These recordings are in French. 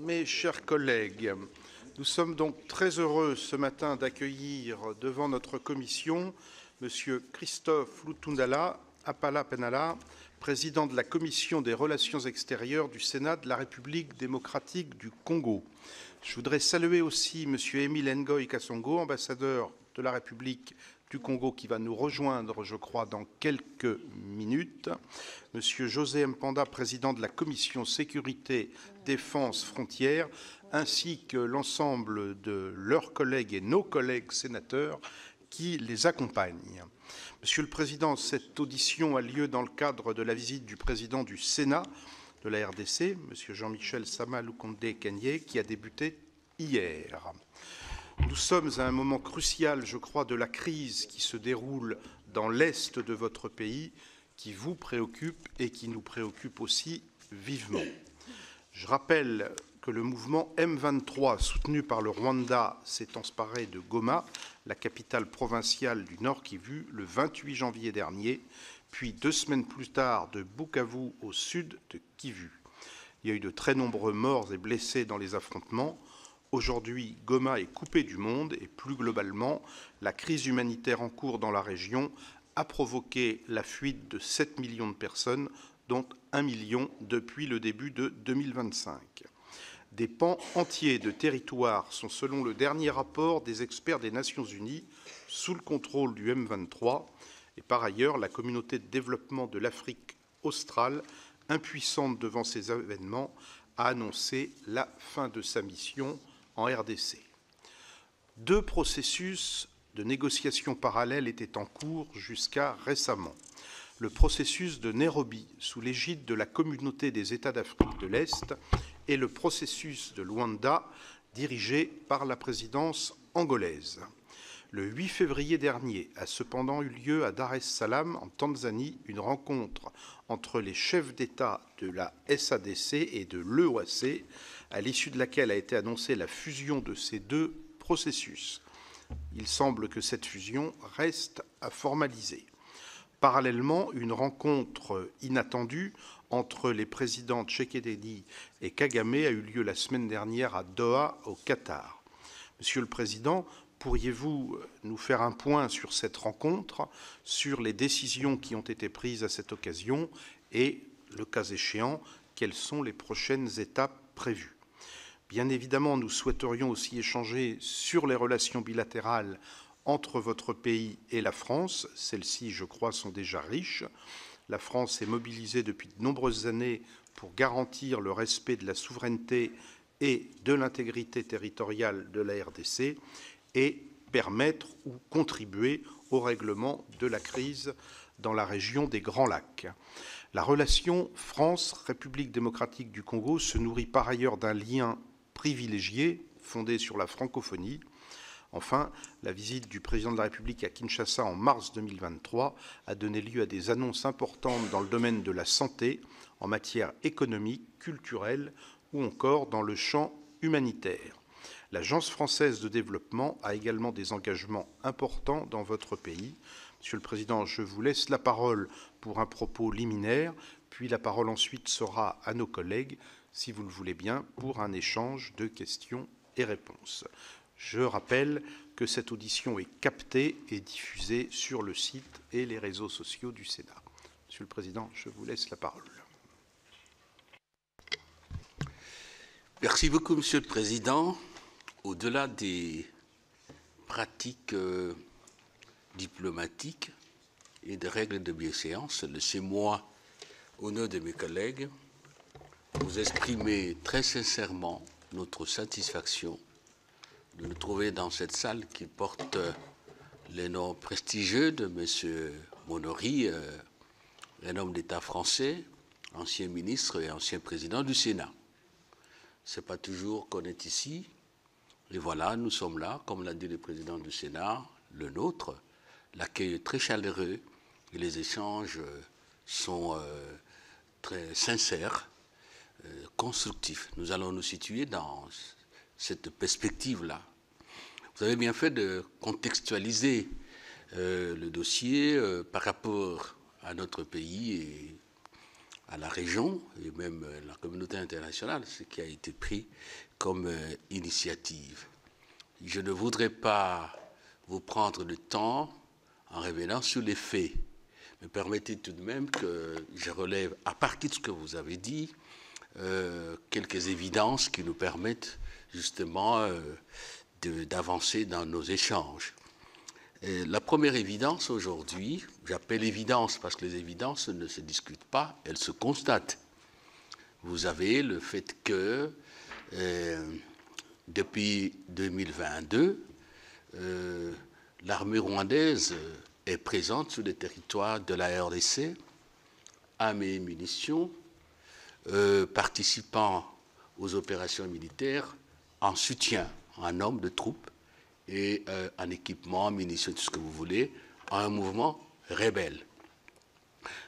Mes chers collègues, nous sommes donc très heureux ce matin d'accueillir devant notre commission M. Christophe Lutundula Apala-Penala, président de la Commission des Relations extérieures du Sénat de la République démocratique du Congo. Je voudrais saluer aussi M. Émile Ngoy Kasongo, ambassadeur de la République du Congo, qui va nous rejoindre, je crois, dans quelques minutes. M. José Mpanda, président de la Commission Sécurité, Défense, Frontières, ainsi que l'ensemble de leurs collègues et nos collègues sénateurs qui les accompagnent. Monsieur le Président, cette audition a lieu dans le cadre de la visite du président du Sénat de la RDC, M. Jean-Michel Sama Lukonde Kenyé, qui a débuté hier. Nous sommes à un moment crucial, je crois, de la crise qui se déroule dans l'est de votre pays, qui vous préoccupe et qui nous préoccupe aussi vivement. Je rappelle que le mouvement M23, soutenu par le Rwanda, s'est emparé de Goma, la capitale provinciale du Nord Kivu, le 28 janvier dernier, puis 2 semaines plus tard de Bukavu au sud de Kivu. Il y a eu de très nombreux morts et blessés dans les affrontements. Aujourd'hui, Goma est coupé du monde et plus globalement, la crise humanitaire en cours dans la région a provoqué la fuite de 7 millions de personnes, dont 1 million depuis le début de 2025. Des pans entiers de territoire sont, selon le dernier rapport des experts des Nations Unies, sous le contrôle du M23. Et par ailleurs, la communauté de développement de l'Afrique australe, impuissante devant ces événements, a annoncé la fin de sa mission en RDC. 2 processus de négociation parallèles étaient en cours jusqu'à récemment. Le processus de Nairobi, sous l'égide de la Communauté des États d'Afrique de l'Est, et le processus de Luanda, dirigé par la présidence angolaise. Le 8 février dernier a cependant eu lieu à Dar es Salaam, en Tanzanie, une rencontre entre les chefs d'État de la SADC et de l'EOAC, à l'issue de laquelle a été annoncée la fusion de ces 2 processus. Il semble que cette fusion reste à formaliser. Parallèlement, une rencontre inattendue entre les présidents Tshisekedi et Kagame a eu lieu la semaine dernière à Doha, au Qatar. Monsieur le Président, pourriez-vous nous faire un point sur cette rencontre, sur les décisions qui ont été prises à cette occasion et, le cas échéant, quelles sont les prochaines étapes prévues? Bien évidemment, nous souhaiterions aussi échanger sur les relations bilatérales entre votre pays et la France. Celles-ci, je crois, sont déjà riches. La France est mobilisée depuis de nombreuses années pour garantir le respect de la souveraineté et de l'intégrité territoriale de la RDC et permettre ou contribuer au règlement de la crise dans la région des Grands Lacs. La relation France-République démocratique du Congo se nourrit par ailleurs d'un lien privilégié fondé sur la francophonie. Enfin, la visite du président de la République à Kinshasa en mars 2023 a donné lieu à des annonces importantes dans le domaine de la santé, en matière économique, culturelle ou encore dans le champ humanitaire. L'Agence française de développement a également des engagements importants dans votre pays. Monsieur le Président, je vous laisse la parole pour un propos liminaire, puis la parole ensuite sera à nos collègues, si vous le voulez bien, pour un échange de questions et réponses. Je rappelle que cette audition est captée et diffusée sur le site et les réseaux sociaux du Sénat. Monsieur le Président, je vous laisse la parole. Merci beaucoup, Monsieur le Président. Au-delà des pratiques diplomatiques et des règles de bienséance, laissez-moi, au nom de mes collègues, vous exprimer très sincèrement notre satisfaction de nous trouver dans cette salle qui porte les noms prestigieux de M. Monori, un homme d'État français, ancien ministre et ancien président du Sénat. Ce n'est pas toujours qu'on est ici. Et voilà, nous sommes là, comme l'a dit le président du Sénat, le nôtre. L'accueil est très chaleureux et les échanges sont très sincères, constructifs. Nous allons nous situer dans cette perspective-là. Vous avez bien fait de contextualiser le dossier par rapport à notre pays et à la région et même à la communauté internationale ce qui a été pris comme initiative. Je ne voudrais pas vous prendre le temps en revenant sur les faits. Mais permettez tout de même que je relève, à partir de ce que vous avez dit, quelques évidences qui nous permettent justement d'avancer dans nos échanges. La première évidence aujourd'hui, j'appelle évidence parce que les évidences ne se discutent pas, elles se constatent. Vous avez le fait que depuis 2022, l'armée rwandaise est présente sur le territoire de la RDC, armes et munitions, participant aux opérations militaires en soutien, en nombre de troupes et en équipement, en munitions, tout ce que vous voulez, à un mouvement rebelle.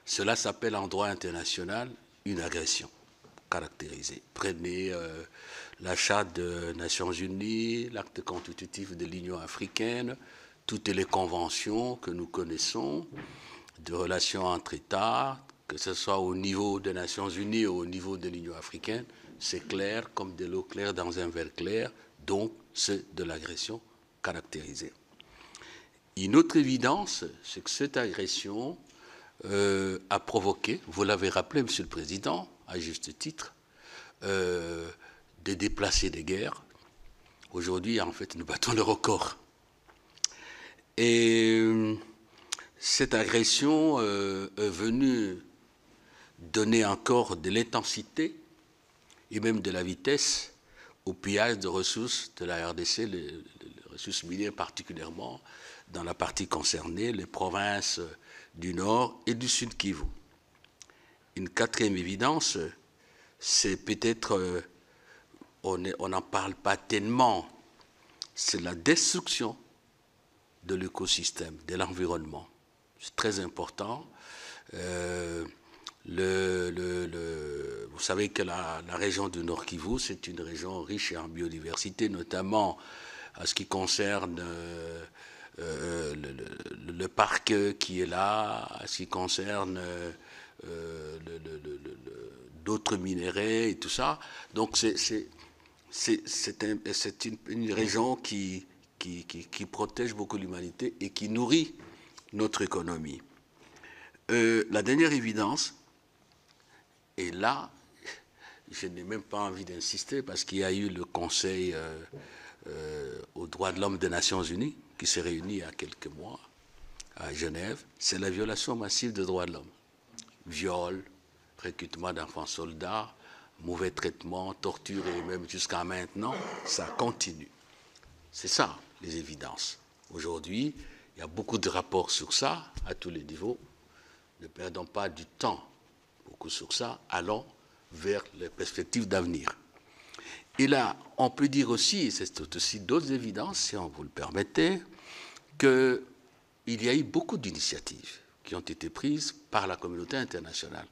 Cela s'appelle en droit international une agression caractérisée. Prenez la Charte des Nations Unies, l'acte constitutif de l'Union africaine, toutes les conventions que nous connaissons de relations entre États, que ce soit au niveau des Nations Unies ou au niveau de l'Union africaine, c'est clair comme de l'eau claire dans un verre clair, donc c'est de l'agression caractérisée. Une autre évidence, c'est que cette agression a provoqué, vous l'avez rappelé, Monsieur le Président, à juste titre, des déplacés de guerre. Aujourd'hui, en fait, nous battons le record. Et cette agression est venue donner encore de l'intensité et même de la vitesse au pillage de ressources de la RDC, les ressources minières particulièrement dans la partie concernée, les provinces du Nord et du Sud Kivu. Une quatrième évidence, c'est peut-être, on n'en parle pas tellement, c'est la destruction de l'écosystème, de l'environnement. C'est très important. Vous savez que la région du Nord Kivu, c'est une région riche en biodiversité, notamment en ce qui concerne le parc qui est là, en ce qui concerne d'autres minéraux et tout ça. Donc c'est une région qui protège beaucoup l'humanité et qui nourrit notre économie. La dernière évidence, et là, je n'ai même pas envie d'insister parce qu'il y a eu le Conseil aux droits de l'homme des Nations Unies qui s'est réuni il y a quelques mois à Genève, c'est la violation massive des droits de l'homme. Viol, recrutement d'enfants soldats, mauvais traitement, torture et même jusqu'à maintenant, ça continue. C'est ça, les évidences. Aujourd'hui, il y a beaucoup de rapports sur ça, à tous les niveaux. Ne perdons pas du temps beaucoup sur ça, allons vers les perspectives d'avenir. Et là, on peut dire aussi, et c'est aussi d'autres évidences, si on vous le permettez, qu'il y a eu beaucoup d'initiatives qui ont été prises par la communauté internationale,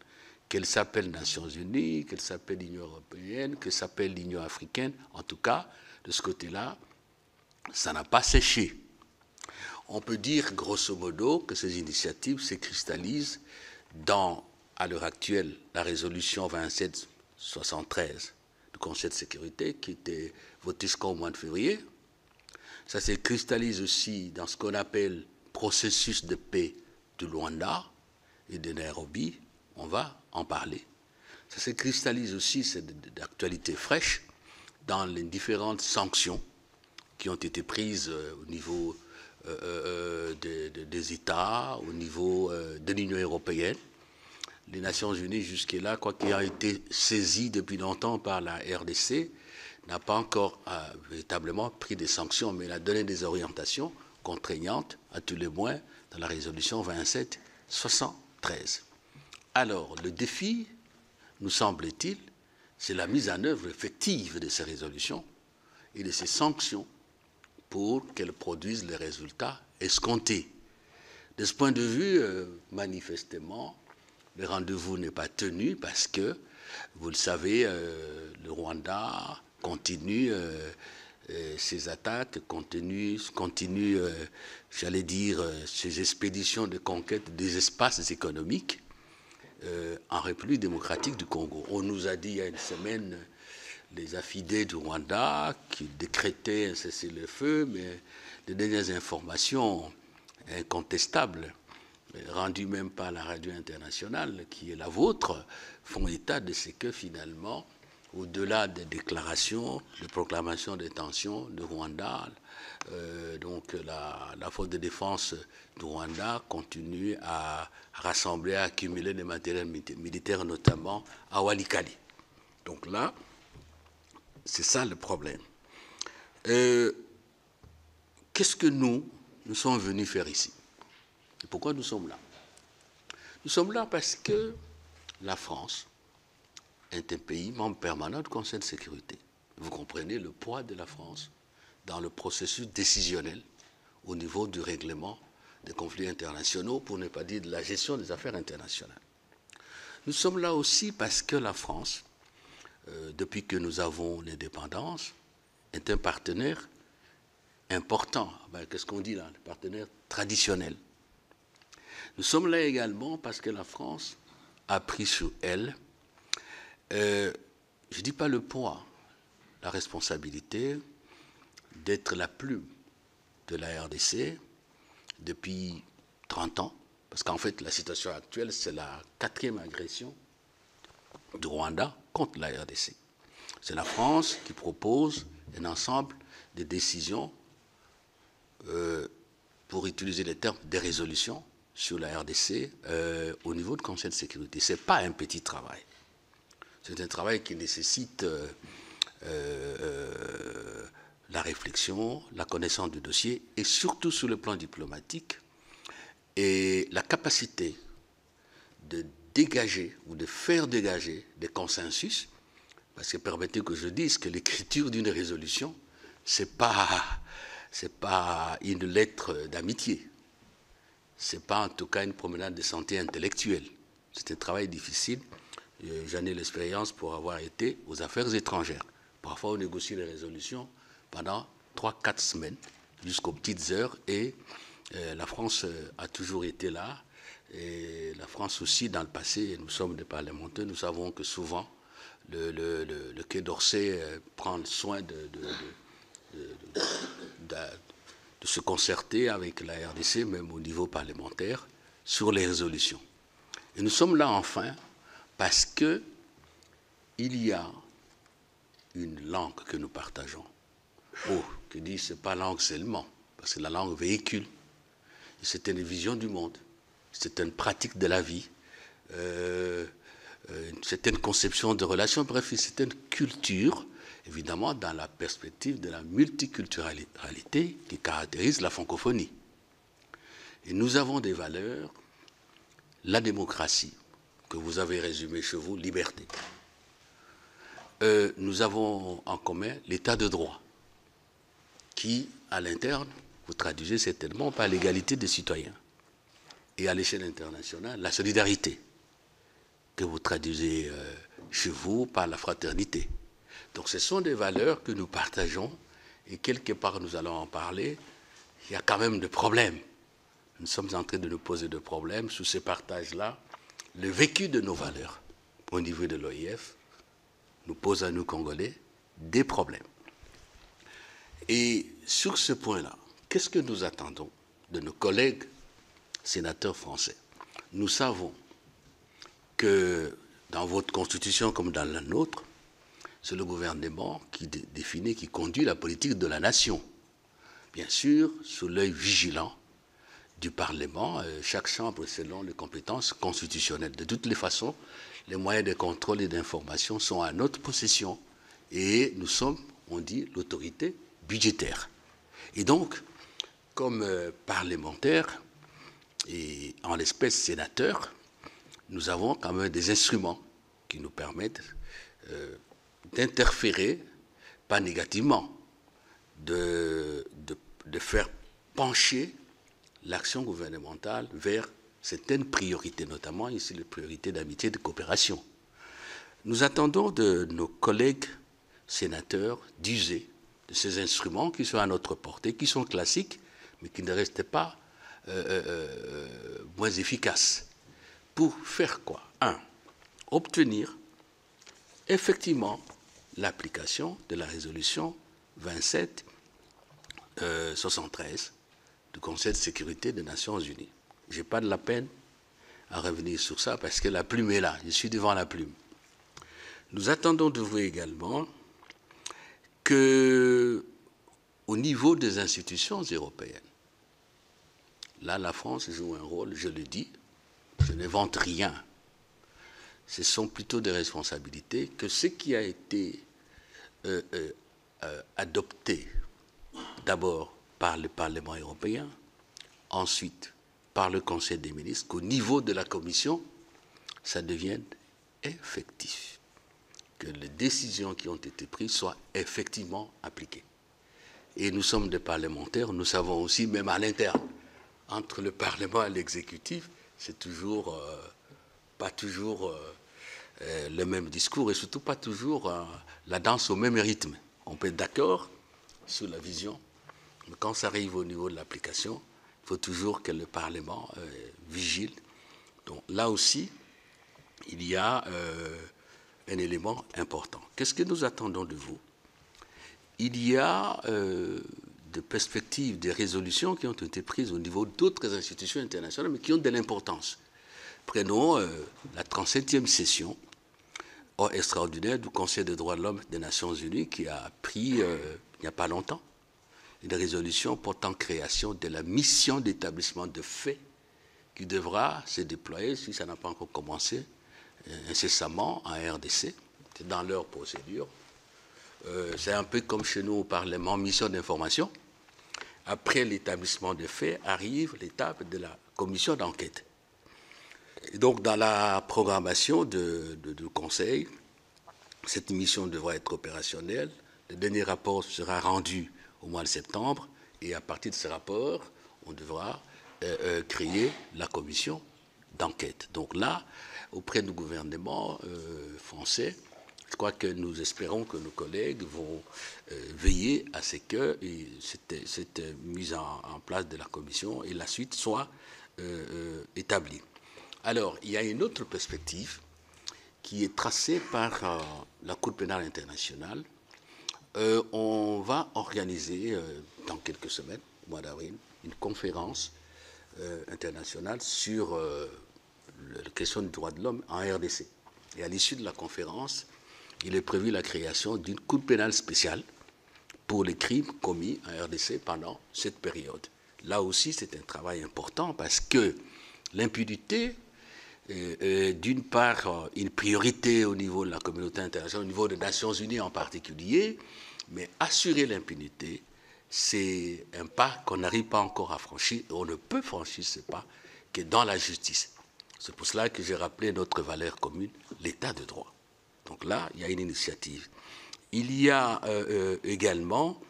qu'elle s'appelle Nations Unies, qu'elle s'appelle l'Union européenne, qu'elle s'appelle l'Union africaine. En tout cas, de ce côté-là, ça n'a pas séché. On peut dire, grosso modo, que ces initiatives se cristallisent dans, à l'heure actuelle, la résolution 2773 du Conseil de sécurité qui était votée jusqu'au mois de février. Ça se cristallise aussi dans ce qu'on appelle processus de paix de Luanda et de Nairobi. On va en parler. Ça se cristallise aussi, c'est d'actualité fraîche, dans les différentes sanctions qui ont été prises au niveau des États, au niveau de l'Union européenne. Les Nations Unies, jusque-là, quoi qu'il a été saisi depuis longtemps par la RDC, n'a pas encore véritablement pris des sanctions, mais elle a donné des orientations contraignantes, à tous les moins, dans la résolution 2773. Alors, le défi, nous semble-t-il, c'est la mise en œuvre effective de ces résolutions et de ces sanctions pour qu'elles produisent les résultats escomptés. De ce point de vue, manifestement, le rendez-vous n'est pas tenu parce que, vous le savez, le Rwanda continue ses attaques, continue j'allais dire, ses expéditions de conquête des espaces économiques en République démocratique du Congo. On nous a dit il y a une semaine les affidés du Rwanda qui décrétaient un cessez-le-feu, mais les dernières informations incontestables, rendues même par la radio internationale, qui est la vôtre, font état de ce que finalement, au-delà des déclarations, des proclamations d'intention du Rwanda, donc la force de défense du Rwanda continue à rassembler, à accumuler des matériels militaires, notamment à Walikale. Donc là, c'est ça le problème. Qu'est-ce que nous sommes venus faire ici? Et pourquoi nous sommes là? Nous sommes là parce que la France est un pays membre permanent du Conseil de sécurité. Vous comprenez le poids de la France dans le processus décisionnel au niveau du règlement des conflits internationaux, pour ne pas dire de la gestion des affaires internationales. Nous sommes là aussi parce que la France, depuis que nous avons l'indépendance, est un partenaire important. Qu'est-ce qu'on dit là? Un partenaire traditionnel. Nous sommes là également parce que la France a pris sur elle, je ne dis pas le poids, la responsabilité d'être la plume de la RDC depuis 30 ans, parce qu'en fait la situation actuelle c'est la 4e agression du Rwanda contre la RDC. C'est la France qui propose un ensemble de décisions pour utiliser les termes des résolutions sur la RDC au niveau du Conseil de sécurité. Ce n'est pas un petit travail. C'est un travail qui nécessite la réflexion, la connaissance du dossier et surtout sur le plan diplomatique et la capacité de dégager ou de faire dégager des consensus, parce que permettez que je dise que l'écriture d'une résolution, c'est pas une lettre d'amitié, c'est pas en tout cas une promenade de santé intellectuelle. C'est un travail difficile. J'en ai l'expérience pour avoir été aux affaires étrangères. Parfois on négocie les résolutions pendant 3-4 semaines jusqu'aux petites heures et la France a toujours été là. Et la France aussi, dans le passé, nous sommes des parlementaires, nous savons que souvent, le Quai d'Orsay prend soin de se concerter avec la RDC, même au niveau parlementaire, sur les résolutions. Et nous sommes là enfin parce qu'il y a une langue que nous partageons. Que dit, ce n'est pas langue seulement, parce que la langue véhicule. C'est une vision du monde. C'est une pratique de la vie, c'est une conception de relations, bref, c'est une culture, évidemment, dans la perspective de la multiculturalité qui caractérise la francophonie. Et nous avons des valeurs, la démocratie, que vous avez résumée chez vous, liberté. Nous avons en commun l'état de droit, qui, à l'interne, vous traduisez certainement par l'égalité des citoyens. Et à l'échelle internationale, la solidarité, que vous traduisez chez vous par la fraternité. Donc ce sont des valeurs que nous partageons, et quelque part nous allons en parler, il y a quand même des problèmes. Nous sommes en train de nous poser des problèmes sous ces partages-là. Le vécu de nos valeurs au niveau de l'OIF nous pose à nous, Congolais, des problèmes. Et sur ce point-là, qu'est-ce que nous attendons de nos collègues sénateurs français? Nous savons que dans votre constitution comme dans la nôtre, c'est le gouvernement qui définit, qui conduit la politique de la nation. Bien sûr, sous l'œil vigilant du Parlement, chaque chambre selon les compétences constitutionnelles. De toutes les façons, les moyens de contrôle et d'information sont à notre possession et nous sommes, on dit, l'autorité budgétaire. Et donc, comme parlementaires, et en l'espèce sénateur, nous avons quand même des instruments qui nous permettent d'interférer, pas négativement, de faire pencher l'action gouvernementale vers certaines priorités, notamment ici les priorités d'amitié et de coopération. Nous attendons de nos collègues sénateurs d'user de ces instruments qui sont à notre portée, qui sont classiques, mais qui ne restent pas moins efficaces. Pour faire quoi? un, obtenir effectivement l'application de la résolution 2773 du Conseil de sécurité des Nations Unies. Je n'ai pas de la peine à revenir sur ça parce que la plume est là, je suis devant la plume. Nous attendons de vous également que, au niveau des institutions européennes, là la France joue un rôle, je le dis, je n'invente rien. Ce sont plutôt des responsabilités que ce qui a été adopté d'abord par le Parlement européen, ensuite par le Conseil des ministres, qu'au niveau de la Commission, ça devienne effectif, que les décisions qui ont été prises soient effectivement appliquées. Et nous sommes des parlementaires, nous savons aussi, même à l'interne, entre le Parlement et l'exécutif, c'est toujours pas toujours le même discours et surtout pas toujours la danse au même rythme. On peut être d'accord sur la vision, mais quand ça arrive au niveau de l'application, il faut toujours que le Parlement vigile. Donc là aussi, il y a un élément important. Qu'est-ce que nous attendons de vous? Il y a des perspectives, des résolutions qui ont été prises au niveau d'autres institutions internationales, mais qui ont de l'importance. Prenons la 37e session extraordinaire du Conseil des droits de l'homme des Nations Unies qui a pris, il n'y a pas longtemps, une résolution portant création de la mission d'établissement de faits qui devra se déployer, si ça n'a pas encore commencé, incessamment en RDC. C'est dans leur procédure. C'est un peu comme chez nous au Parlement, mission d'information. Après l'établissement des faits, arrive l'étape de la commission d'enquête. Et donc, dans la programmation du Conseil, cette mission devra être opérationnelle. Le dernier rapport sera rendu au mois de septembre, et à partir de ce rapport, on devra créer la commission d'enquête. Donc là, auprès du gouvernement français, je crois que nous espérons que nos collègues vont veiller à ce que cette mise en place de la commission et la suite soit établie. Alors, il y a une autre perspective qui est tracée par la Cour pénale internationale. On va organiser dans quelques semaines, au mois d'avril, une conférence internationale sur la question des droits de l'homme en RDC. Et à l'issue de la conférence, il est prévu la création d'une Cour pénale spéciale pour les crimes commis en RDC pendant cette période. Là aussi, c'est un travail important parce que l'impunité, d'une part, une priorité au niveau de la communauté internationale, au niveau des Nations Unies en particulier, mais assurer l'impunité, c'est un pas qu'on n'arrive pas encore à franchir, et on ne peut franchir ce pas que dans la justice. C'est pour cela que j'ai rappelé notre valeur commune, l'état de droit. Donc là, il y a une initiative. Il y a également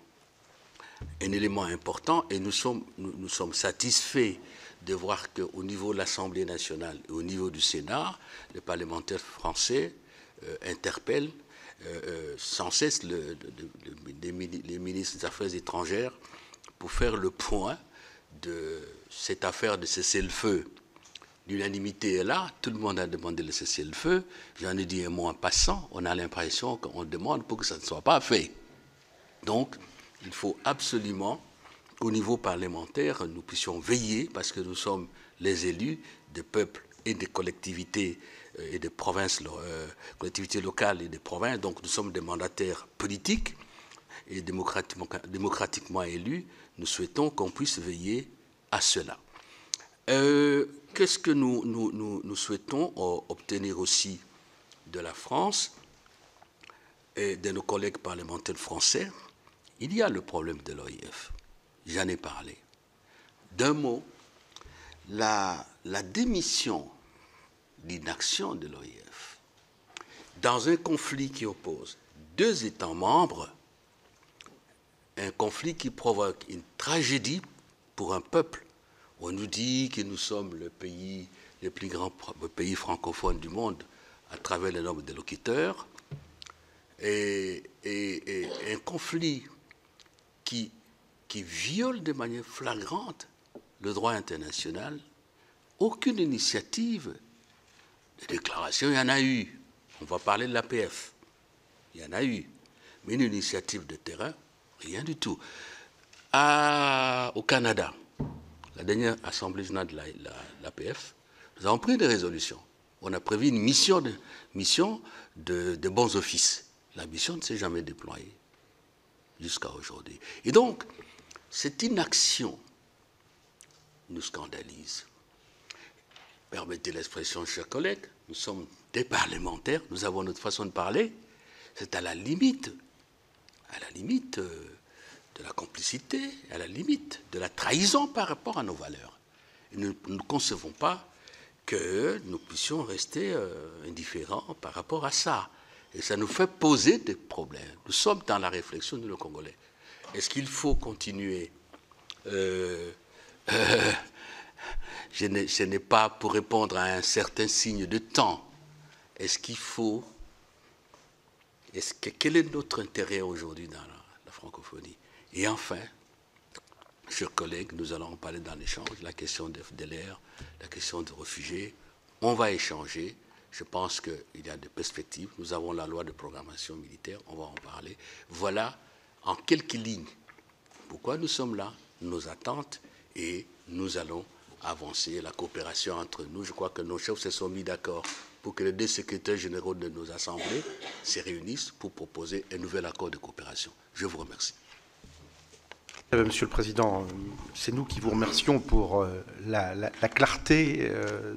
un élément important, et nous sommes satisfaits de voir qu'au niveau de l'Assemblée nationale et au niveau du Sénat, les parlementaires français interpellent sans cesse les ministres des Affaires étrangères pour faire le point de cette affaire de cessez-le-feu. L'unanimité est là, tout le monde a demandé le cessez-le-feu. J'en ai dit un mot en passant, on a l'impression qu'on demande pour que ça ne soit pas fait. Donc, il faut absolument qu'au niveau parlementaire, nous puissions veiller, parce que nous sommes les élus des peuples et des collectivités et des provinces, collectivités locales et des provinces, donc nous sommes des mandataires politiques et démocratiquement élus, nous souhaitons qu'on puisse veiller à cela. Qu'est-ce que nous souhaitons obtenir aussi de la France et de nos collègues parlementaires français? Il y a le problème de l'OIF. J'en ai parlé. D'un mot, la démission, l'inaction de l'OIF dans un conflit qui oppose deux États membres, un conflit qui provoque une tragédie pour un peuple. On nous dit que nous sommes le plus grand pays francophone du monde à travers le nombre de locuteurs, et un conflit qui viole de manière flagrante le droit international. Aucune initiative Des déclarations, il y en a eu. On va parler de l'APF. Il y en a eu. Mais une initiative de terrain, rien du tout. Au Canada, la dernière Assemblée générale de l'APF, nous avons pris des résolutions. On a prévu une mission de bons offices. La mission ne s'est jamais déployée jusqu'à aujourd'hui. Et donc, cette inaction nous scandalise. Permettez l'expression, chers collègues, nous sommes des parlementaires, nous avons notre façon de parler, c'est à la limite de la complicité, à la limite de la trahison par rapport à nos valeurs. Et nous ne concevons pas que nous puissions rester indifférents par rapport à ça. Et ça nous fait poser des problèmes. Nous sommes dans la réflexion de nos Congolais. Est-ce qu'il faut continuer ce n'est pas pour répondre à un certain signe de temps. Est-ce qu'il faut... quel est notre intérêt aujourd'hui dans la francophonie? Et enfin, chers collègues, nous allons en parler dans l'échange, la question des FDLR, la question des réfugiés. On va échanger. Je pense qu'il y a des perspectives. Nous avons la loi de programmation militaire, on va en parler. Voilà, en quelques lignes, pourquoi nous sommes là, nos attentes, et nous allons avancer la coopération entre nous. Je crois que nos chefs se sont mis d'accord pour que les deux secrétaires généraux de nos assemblées se réunissent pour proposer un nouvel accord de coopération. Je vous remercie. Monsieur le Président, c'est nous qui vous remercions pour la clarté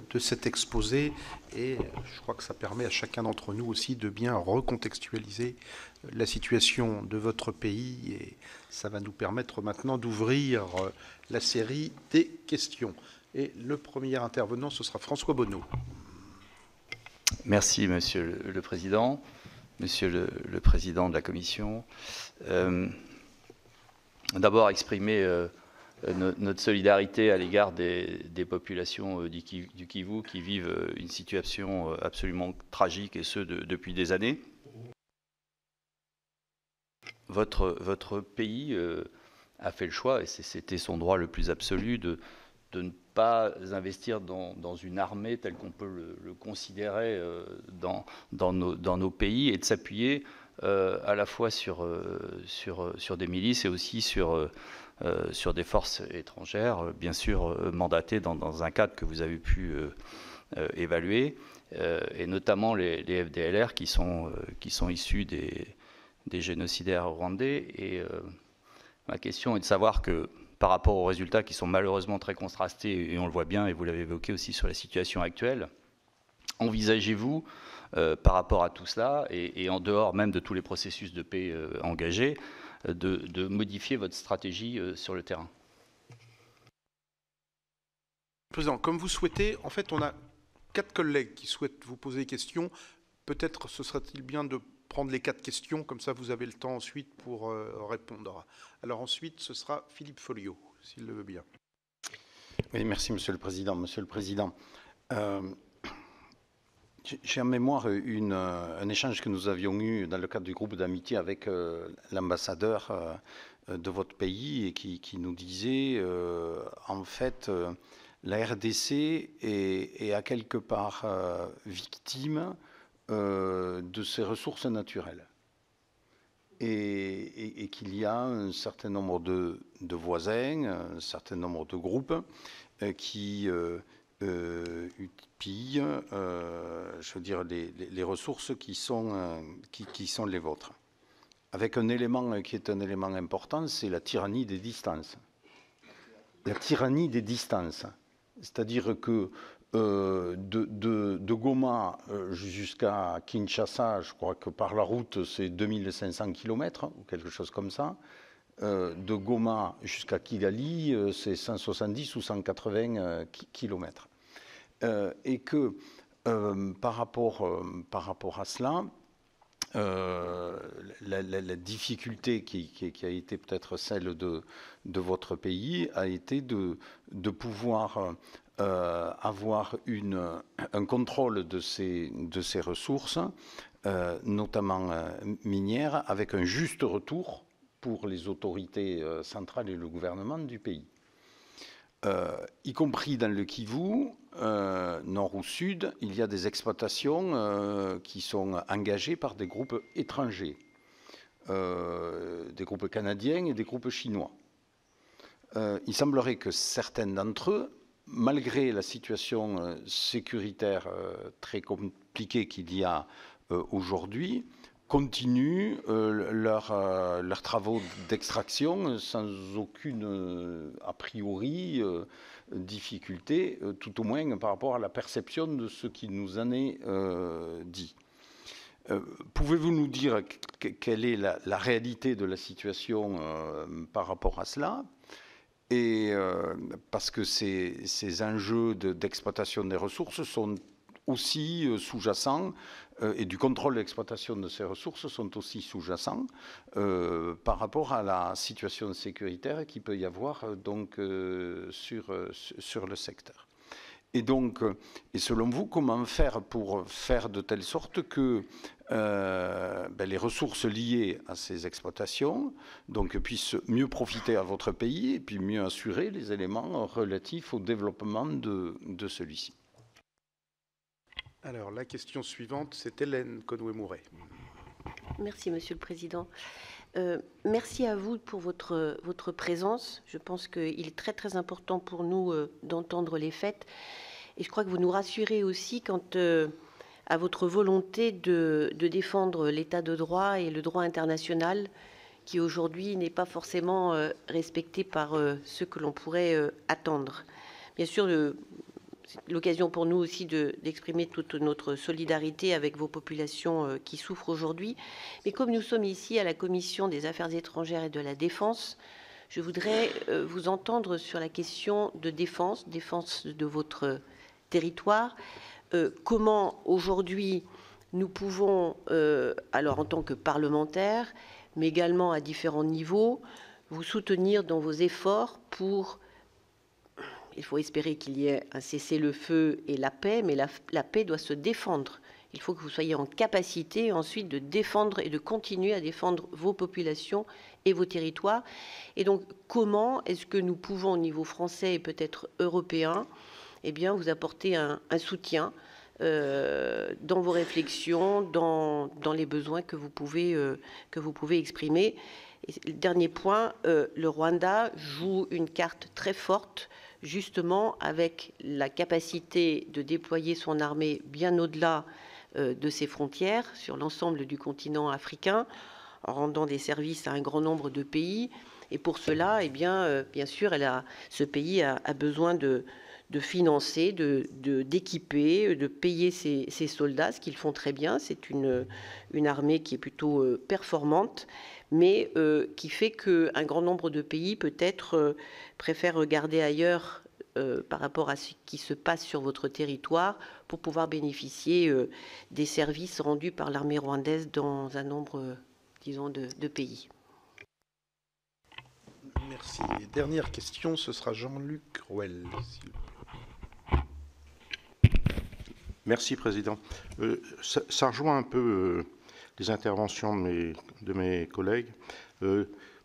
de cet exposé, et je crois que ça permet à chacun d'entre nous aussi de bien recontextualiser la situation de votre pays, et ça va nous permettre maintenant d'ouvrir la série des questions. Et le premier intervenant, ce sera François Bonneau. Merci, Monsieur le Président, Monsieur le Président de la Commission. D'abord, exprimer notre solidarité à l'égard des populations du Kivu qui vivent une situation absolument tragique, et ce depuis des années. Votre pays a fait le choix, et c'était son droit le plus absolu, de ne pas investir dans une armée telle qu'on peut le considérer dans nos pays, et de s'appuyer à la fois sur des milices et aussi sur des forces étrangères, bien sûr mandatées dans un cadre que vous avez pu évaluer, et notamment les FDLR qui sont issus des génocidaires rwandais. Et ma question est de savoir que, par rapport aux résultats qui sont malheureusement très contrastés, et on le voit bien, et vous l'avez évoqué aussi sur la situation actuelle, envisagez-vous, par rapport à tout cela, et en dehors même de tous les processus de paix engagés, de modifier votre stratégie sur le terrain? Président, comme vous souhaitez, en fait, on a 4 collègues qui souhaitent vous poser des questions. Peut-être ce serait-il bien de prendre les 4 questions, comme ça vous avez le temps ensuite pour répondre. Alors ensuite, ce sera Philippe Folliot, s'il le veut bien. Oui, merci, Monsieur le Président. Monsieur le Président, j'ai en mémoire un échange que nous avions eu dans le cadre du groupe d'amitié avec l'ambassadeur de votre pays, et qui nous disait, en fait, la RDC est à quelque part victime de ses ressources naturelles, et qu'il y a un certain nombre de voisins, un certain nombre de groupes qui pillent, je veux dire, les ressources qui sont les vôtres. Avec un élément qui est un élément important, c'est la tyrannie des distances. La tyrannie des distances. C'est-à-dire que de Goma jusqu'à Kinshasa, je crois que par la route, c'est 2500 km, ou quelque chose comme ça. De Goma jusqu'à Kigali, c'est 170 ou 180 km. Et que par rapport à cela, la difficulté qui a été peut-être celle de votre pays a été de pouvoir avoir un contrôle de ces ressources, notamment minières, avec un juste retour pour les autorités centrales et le gouvernement du pays. Y compris dans le Kivu, nord ou sud, il y a des exploitations qui sont engagées par des groupes étrangers, des groupes canadiens et des groupes chinois. Il semblerait que certains d'entre eux, malgré la situation sécuritaire très compliquée qu'il y a aujourd'hui, continuent leurs travaux d'extraction sans aucune, a priori, difficulté, tout au moins par rapport à la perception de ce qui nous en est dit. Pouvez-vous nous dire quelle est la réalité de la situation par rapport à cela ? Et parce que ces enjeux d'exploitation des ressources sont aussi sous-jacents, et du contrôle de l'exploitation de ces ressources sont aussi sous-jacents par rapport à la situation sécuritaire qu'il peut y avoir donc, sur le secteur. Et donc, et selon vous, comment faire pour faire de telle sorte que les ressources liées à ces exploitations donc, puissent mieux profiter à votre pays et puis mieux assurer les éléments relatifs au développement de celui-ci? Alors, la question suivante, c'est Hélène Conway-Mouret. Merci, Monsieur le Président. Merci à vous pour votre présence. Je pense qu'il est très, très important pour nous d'entendre les faits. Et je crois que vous nous rassurez aussi quant à votre volonté de défendre l'état de droit et le droit international qui, aujourd'hui, n'est pas forcément respecté par ce que l'on pourrait attendre. Bien sûr, c'est l'occasion pour nous aussi d'exprimer toute notre solidarité avec vos populations qui souffrent aujourd'hui. Mais comme nous sommes ici à la Commission des Affaires étrangères et de la Défense, je voudrais vous entendre sur la question de défense de votre territoire. Comment aujourd'hui nous pouvons, alors en tant que parlementaires, mais également à différents niveaux, vous soutenir dans vos efforts pour... Il faut espérer qu'il y ait un cessez-le-feu et la paix, mais la paix doit se défendre. Il faut que vous soyez en capacité ensuite de défendre et de continuer à défendre vos populations et vos territoires. Et donc, comment est-ce que nous pouvons, au niveau français et peut-être européen, eh bien, vous apporter un soutien dans vos réflexions, dans les besoins que vous pouvez exprimer. Et le dernier point, le Rwanda joue une carte très forte, justement avec la capacité de déployer son armée bien au-delà de ses frontières, sur l'ensemble du continent africain, en rendant des services à un grand nombre de pays. Et pour cela, eh bien sûr, ce pays a besoin de financer, d'équiper, de payer ses soldats, ce qu'ils font très bien. C'est une armée qui est plutôt performante, mais qui fait qu'un grand nombre de pays, peut-être, préfèrent regarder ailleurs par rapport à ce qui se passe sur votre territoire pour pouvoir bénéficier des services rendus par l'armée rwandaise dans un nombre, disons, de pays. Merci. Et dernière question, ce sera Jean-Luc Rouel. Merci, Président. Ça rejoint un peu les interventions de mes collègues.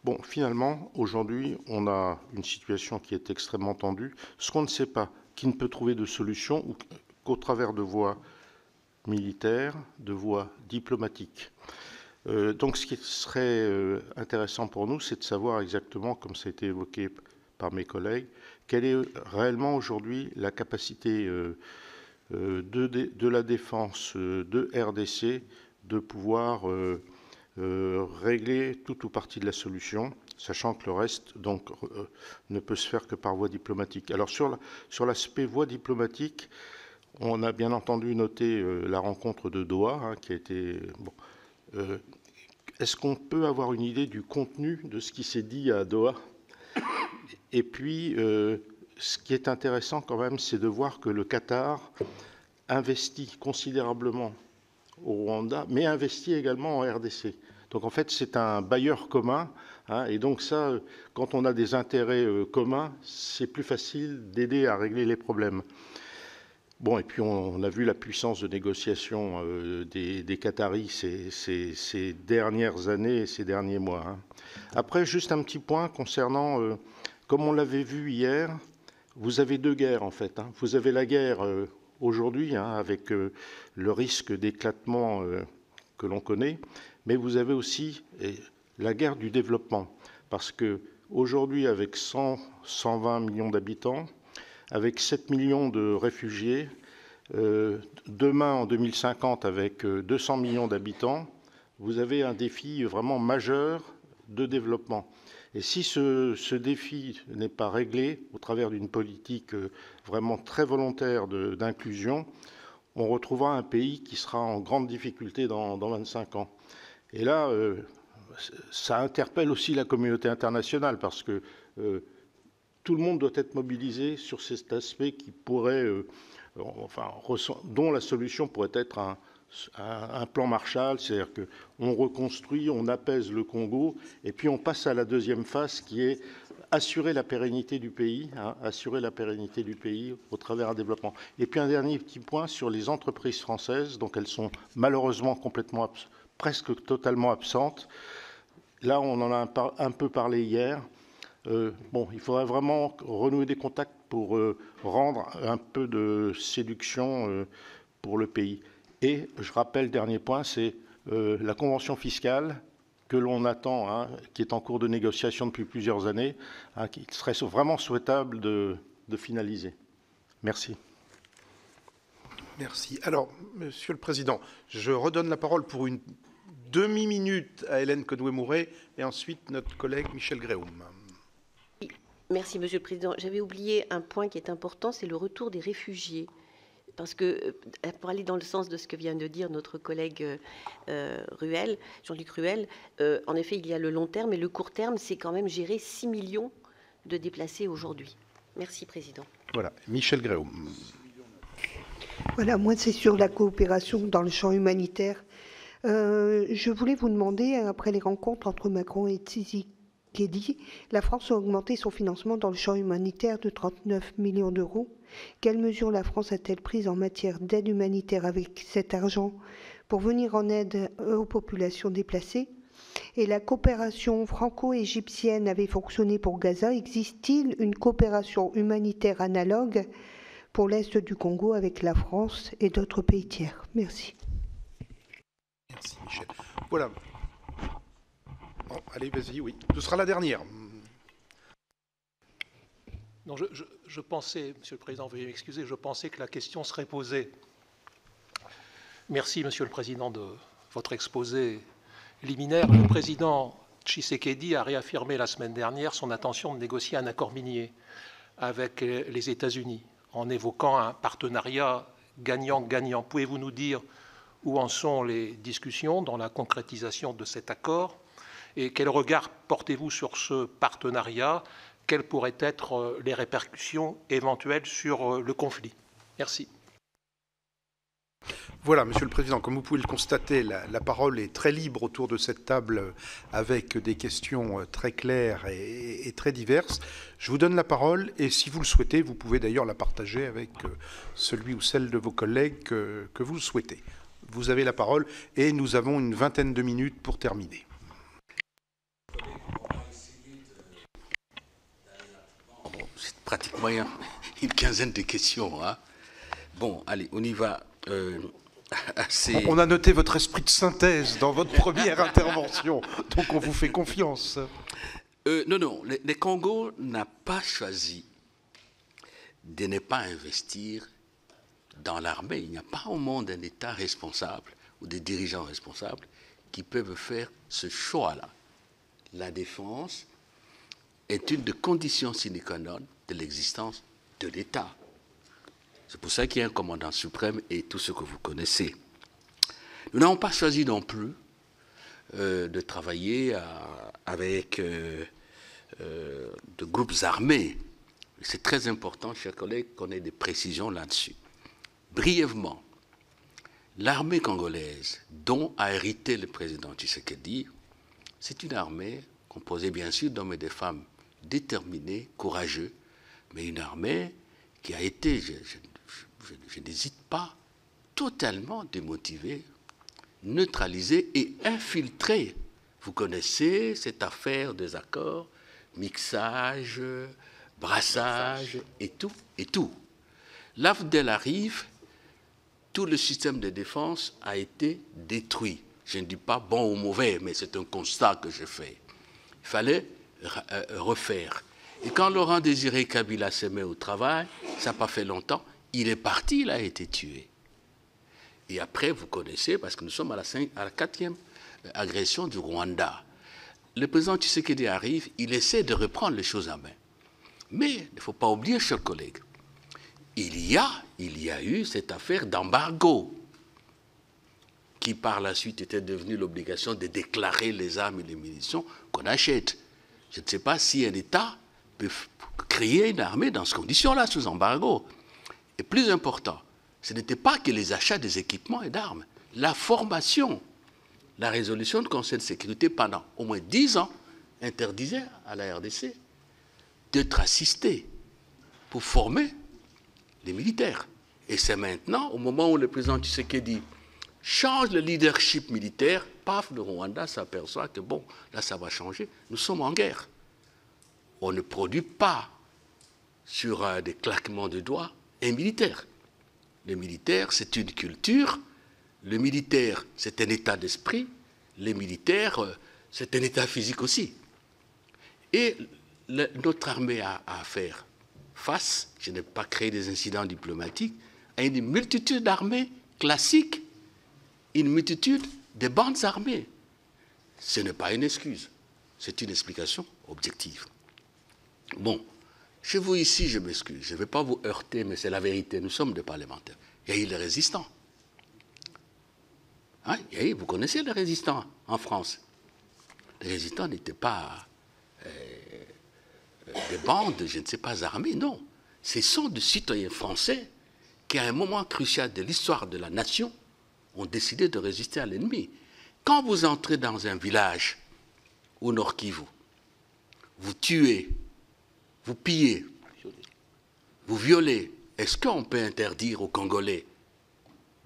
Bon, finalement, aujourd'hui, on a une situation qui est extrêmement tendue. Ce qu'on ne sait pas, qui ne peut trouver de solution qu'au travers de voies militaires, de voies diplomatiques. Donc, ce qui serait intéressant pour nous, c'est de savoir exactement, comme ça a été évoqué par mes collègues, quelle est réellement aujourd'hui la capacité de la défense de RDC de pouvoir régler tout ou partie de la solution, sachant que le reste donc ne peut se faire que par voie diplomatique. Alors sur l'aspect voie diplomatique, on a bien entendu noté la rencontre de Doha, qui a été... Bon, est-ce qu'on peut avoir une idée du contenu de ce qui s'est dit à Doha? Et puis, ce qui est intéressant quand même, c'est de voir que le Qatar investit considérablement au Rwanda, mais investit également en RDC. Donc en fait, c'est un bailleur commun, et donc ça, quand on a des intérêts communs, c'est plus facile d'aider à régler les problèmes. Bon, et puis on a vu la puissance de négociation des Qataris ces dernières années et ces derniers mois. Après, juste un petit point concernant, comme on l'avait vu hier, vous avez deux guerres, en fait. Vous avez la guerre aujourd'hui, avec le risque d'éclatement que l'on connaît, mais vous avez aussi la guerre du développement. Parce qu'aujourd'hui, avec 120 millions d'habitants, avec 7 millions de réfugiés, demain, en 2050, avec 200 millions d'habitants, vous avez un défi vraiment majeur de développement. Et si ce défi n'est pas réglé au travers d'une politique vraiment très volontaire d'inclusion, on retrouvera un pays qui sera en grande difficulté dans 25 ans. Et là, ça interpelle aussi la communauté internationale parce que tout le monde doit être mobilisé sur cet aspect qui pourrait, dont la solution pourrait être un plan Marshall, c'est-à-dire qu'on reconstruit, on apaise le Congo, et puis on passe à la deuxième phase qui est assurer la pérennité du pays, assurer la pérennité du pays au travers d'un développement. Et puis un dernier petit point sur les entreprises françaises, donc elles sont malheureusement presque totalement absentes. Là, on en a un peu parlé hier. Il faudrait vraiment renouer des contacts pour rendre un peu de séduction pour le pays. Et je rappelle, dernier point, c'est la convention fiscale que l'on attend, qui est en cours de négociation depuis plusieurs années, qui serait vraiment souhaitable de finaliser. Merci. Merci. Alors, Monsieur le Président, je redonne la parole pour une demi-minute à Hélène Conway-Mouret et ensuite notre collègue Michel Gréaume. Merci, Monsieur le Président. J'avais oublié un point qui est important, c'est le retour des réfugiés. Parce que, pour aller dans le sens de ce que vient de dire notre collègue Ruel, Jean-Luc Ruel, en effet, il y a le long terme, et le court terme, c'est quand même gérer 6 millions de déplacés aujourd'hui. Merci, Président. Voilà, Michel Gréaume. Voilà, moi, c'est sur la coopération dans le champ humanitaire. Je voulais vous demander, après les rencontres entre Macron et Tshisekedi, la France a augmenté son financement dans le champ humanitaire de 39 millions d'euros. Quelles mesures la France a-t-elle prises en matière d'aide humanitaire avec cet argent pour venir en aide aux populations déplacées? Et la coopération franco-égyptienne avait fonctionné pour Gaza. Existe-t-il une coopération humanitaire analogue pour l'Est du Congo avec la France et d'autres pays tiers? Merci. Merci, Michel. Voilà. Bon, allez, vas-y, oui. Ce sera la dernière. Non, je pensais, Monsieur le Président, veuillez m'excuser, je pensais que la question serait posée. Merci, Monsieur le Président, de votre exposé liminaire. Le président Tshisekedi a réaffirmé la semaine dernière son intention de négocier un accord minier avec les États-Unis, en évoquant un partenariat gagnant-gagnant. Pouvez-vous nous dire où en sont les discussions dans la concrétisation de cet accord? Et quel regard portez-vous sur ce partenariat? Quelles pourraient être les répercussions éventuelles sur le conflit? Merci. Voilà, Monsieur le Président, comme vous pouvez le constater, la parole est très libre autour de cette table avec des questions très claires et très diverses. Je vous donne la parole et si vous le souhaitez, vous pouvez d'ailleurs la partager avec celui ou celle de vos collègues que vous le souhaitez. Vous avez la parole et nous avons une vingtaine de minutes pour terminer. C'est pratiquement une quinzaine de questions. Bon, allez, on y va. On a noté votre esprit de synthèse dans votre première intervention, donc on vous fait confiance. Non, le Congo n'a pas choisi de ne pas investir dans l'armée. Il n'y a pas au monde un État responsable ou des dirigeants responsables qui peuvent faire ce choix-là. La défense est une des conditions sine qua non de l'existence de l'État. C'est pour ça qu'il y a un commandant suprême et tout ce que vous connaissez. Nous n'avons pas choisi non plus de travailler avec de groupes armés. C'est très important, chers collègues, qu'on ait des précisions là-dessus. Brièvement, l'armée congolaise dont a hérité le président Tshisekedi, c'est une armée composée bien sûr d'hommes et de femmes déterminés, courageux, mais une armée qui a été, je n'hésite pas, totalement démotivée, neutralisée et infiltrée. Vous connaissez cette affaire des accords, mixage, brassage et tout, et tout. L'AFDEL arrive, tout le système de défense a été détruit. Je ne dis pas bon ou mauvais, mais c'est un constat que je fais. Il fallait refaire. Et quand Laurent Désiré Kabila s'est mis au travail, ça n'a pas fait longtemps, il est parti, il a été tué. Et après, vous connaissez, parce que nous sommes à la 4e agression du Rwanda. Le président Tshisekedi arrive, il essaie de reprendre les choses en main. Mais il ne faut pas oublier, chers collègues, il y a eu cette affaire d'embargo qui par la suite était devenue l'obligation de déclarer les armes et les munitions qu'on achète. Je ne sais pas si un État peut créer une armée dans ces conditions-là, sous embargo. Et plus important, ce n'était pas que les achats des équipements et d'armes. La formation, la résolution du Conseil de sécurité pendant au moins 10 ans interdisait à la RDC d'être assistée pour former les militaires. Et c'est maintenant, au moment où le président Tshisekedi change le leadership militaire, paf, le Rwanda s'aperçoit que bon, là ça va changer, nous sommes en guerre. On ne produit pas sur des claquements de doigts un militaire. Le militaire, c'est une culture, le militaire, c'est un état d'esprit, les militaires, c'est un état physique aussi. Et notre armée a à faire face, je n'ai pas créé des incidents diplomatiques, à une multitude d'armées classiques, une multitude de bandes armées. Ce n'est pas une excuse, c'est une explication objective. Bon, chez vous ici, je m'excuse, je ne vais pas vous heurter, mais c'est la vérité, nous sommes des parlementaires. Il y a eu les résistants. Hein? Vous connaissez les résistants en France. Les résistants n'étaient pas des bandes, je ne sais pas, armées, non. Ce sont des citoyens français qui, à un moment crucial de l'histoire de la nation, ont décidé de résister à l'ennemi. Quand vous entrez dans un village au Nord Kivu, vous tuez, vous pillez, vous violez, est-ce qu'on peut interdire aux Congolais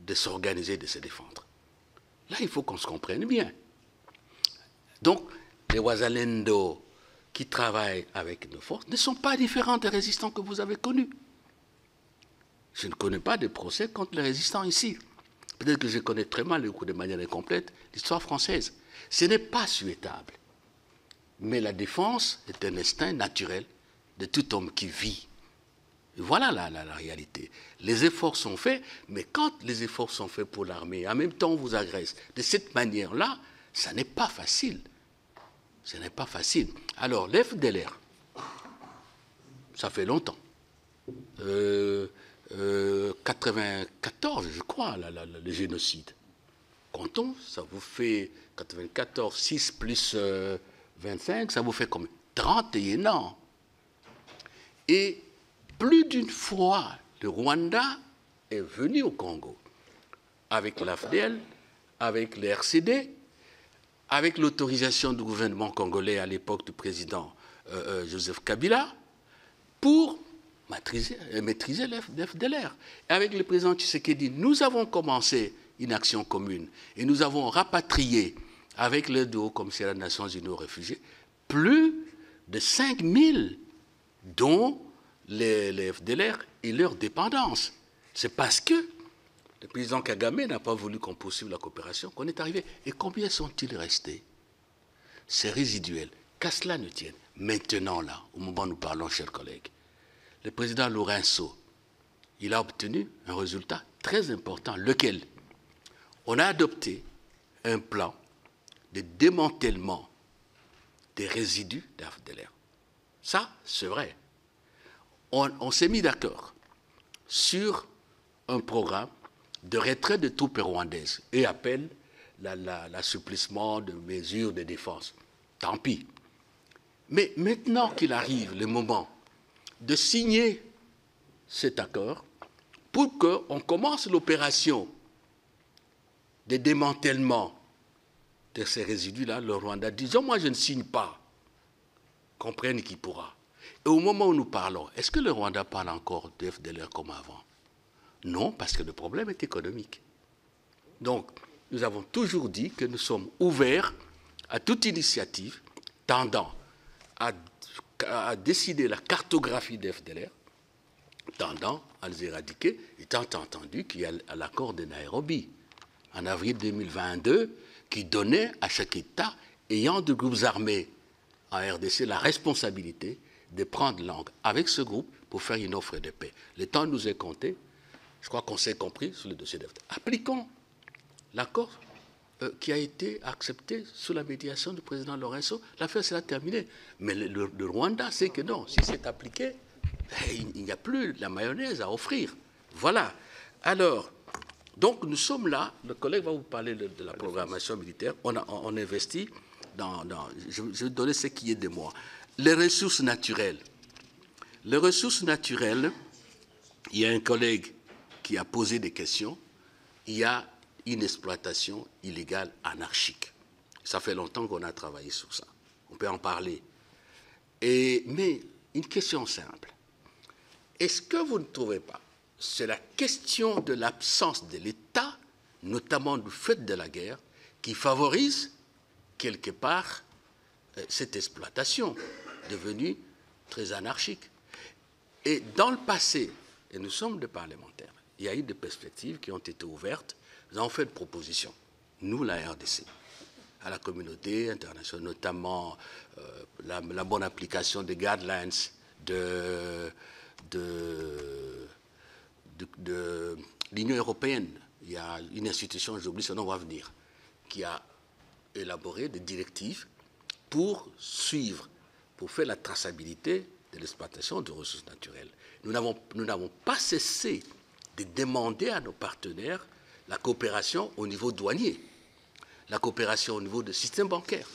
de s'organiser, de se défendre? Là, il faut qu'on se comprenne bien. Donc, les Wazalendo qui travaillent avec nos forces ne sont pas différents des résistants que vous avez connus. Je ne connais pas de procès contre les résistants ici. Peut-être que je connais très mal, de manière incomplète, l'histoire française. Ce n'est pas souhaitable. Mais la défense est un instinct naturel de tout homme qui vit. Et voilà la réalité. Les efforts sont faits, mais quand les efforts sont faits pour l'armée, en même temps on vous agresse de cette manière-là, ça n'est pas facile. Ce n'est pas facile. Alors, l'FDLR, ça fait longtemps. 94, je crois, le génocide. Comptons, ça vous fait 94, 6 plus 25, ça vous fait combien? 31 ans. Et plus d'une fois, le Rwanda est venu au Congo, avec l'AFDL, avec le RCD, avec l'autorisation du gouvernement congolais à l'époque du président Joseph Kabila, pour maîtriser l'FDLR. Avec le président Tshisekedi, nous avons commencé une action commune et nous avons rapatrié, avec l'aide du Haut-Commissariat des Nations Unies aux réfugiés, plus de 5000, dont les FDLR et leur dépendance. C'est parce que le président Kagame n'a pas voulu qu'on poursuive la coopération qu'on est arrivé. Et combien sont-ils restés? C'est résiduel. Qu'à cela ne tienne. Maintenant, là, au moment où nous parlons, chers collègues, le président Lourenço, il a obtenu un résultat très important, lequel? On a adopté un plan de démantèlement des résidus d'AFDLR. Ça, c'est vrai. On s'est mis d'accord sur un programme de retrait de troupes rwandaises et appelle l'assouplissement de mesures de défense. Tant pis. Mais maintenant qu'il arrive le moment de signer cet accord pour qu'on commence l'opération de démantèlement de ces résidus-là, le Rwanda dit « moi je ne signe pas, comprenne qui pourra ». Et au moment où nous parlons, est-ce que le Rwanda parle encore de FDLR comme avant? Non, parce que le problème est économique. Donc, nous avons toujours dit que nous sommes ouverts à toute initiative tendant à a décidé la cartographie des FDLR, tendant à les éradiquer, étant entendu qu'il y a l'accord de Nairobi, en avril 2022, qui donnait à chaque État ayant de groupes armés en RDC la responsabilité de prendre langue avec ce groupe pour faire une offre de paix. Le temps nous est compté. Je crois qu'on s'est compris sur le dossier d'FDLR. Appliquons l'accord qui a été accepté sous la médiation du président Lorenzo. L'affaire sera terminée. Mais le Rwanda sait que non. Si c'est appliqué, il n'y a plus la mayonnaise à offrir. Voilà. Alors, donc nous sommes là. Le collègue va vous parler de la programmation militaire. On investit je vais donner ce qui est de moi. Les ressources naturelles. Les ressources naturelles, il y a un collègue qui a posé des questions. Il y a une exploitation illégale anarchique. Ça fait longtemps qu'on a travaillé sur ça. On peut en parler. Mais une question simple. Est-ce que vous ne trouvez pas, c'est la question de l'absence de l'État, notamment du fait de la guerre, qui favorise quelque part cette exploitation devenue très anarchique. Et dans le passé, et nous sommes des parlementaires, il y a eu des perspectives qui ont été ouvertes. Nous avons fait des propositions, nous, la RDC, à la communauté internationale, notamment la bonne application des guidelines de l'Union européenne. Il y a une institution, j'oublie son nom, va venir, qui a élaboré des directives pour suivre, pour faire la traçabilité de l'exploitation de ressources naturelles. Nous n'avons pas cessé de demander à nos partenaires la coopération au niveau douanier, la coopération au niveau du système bancaire,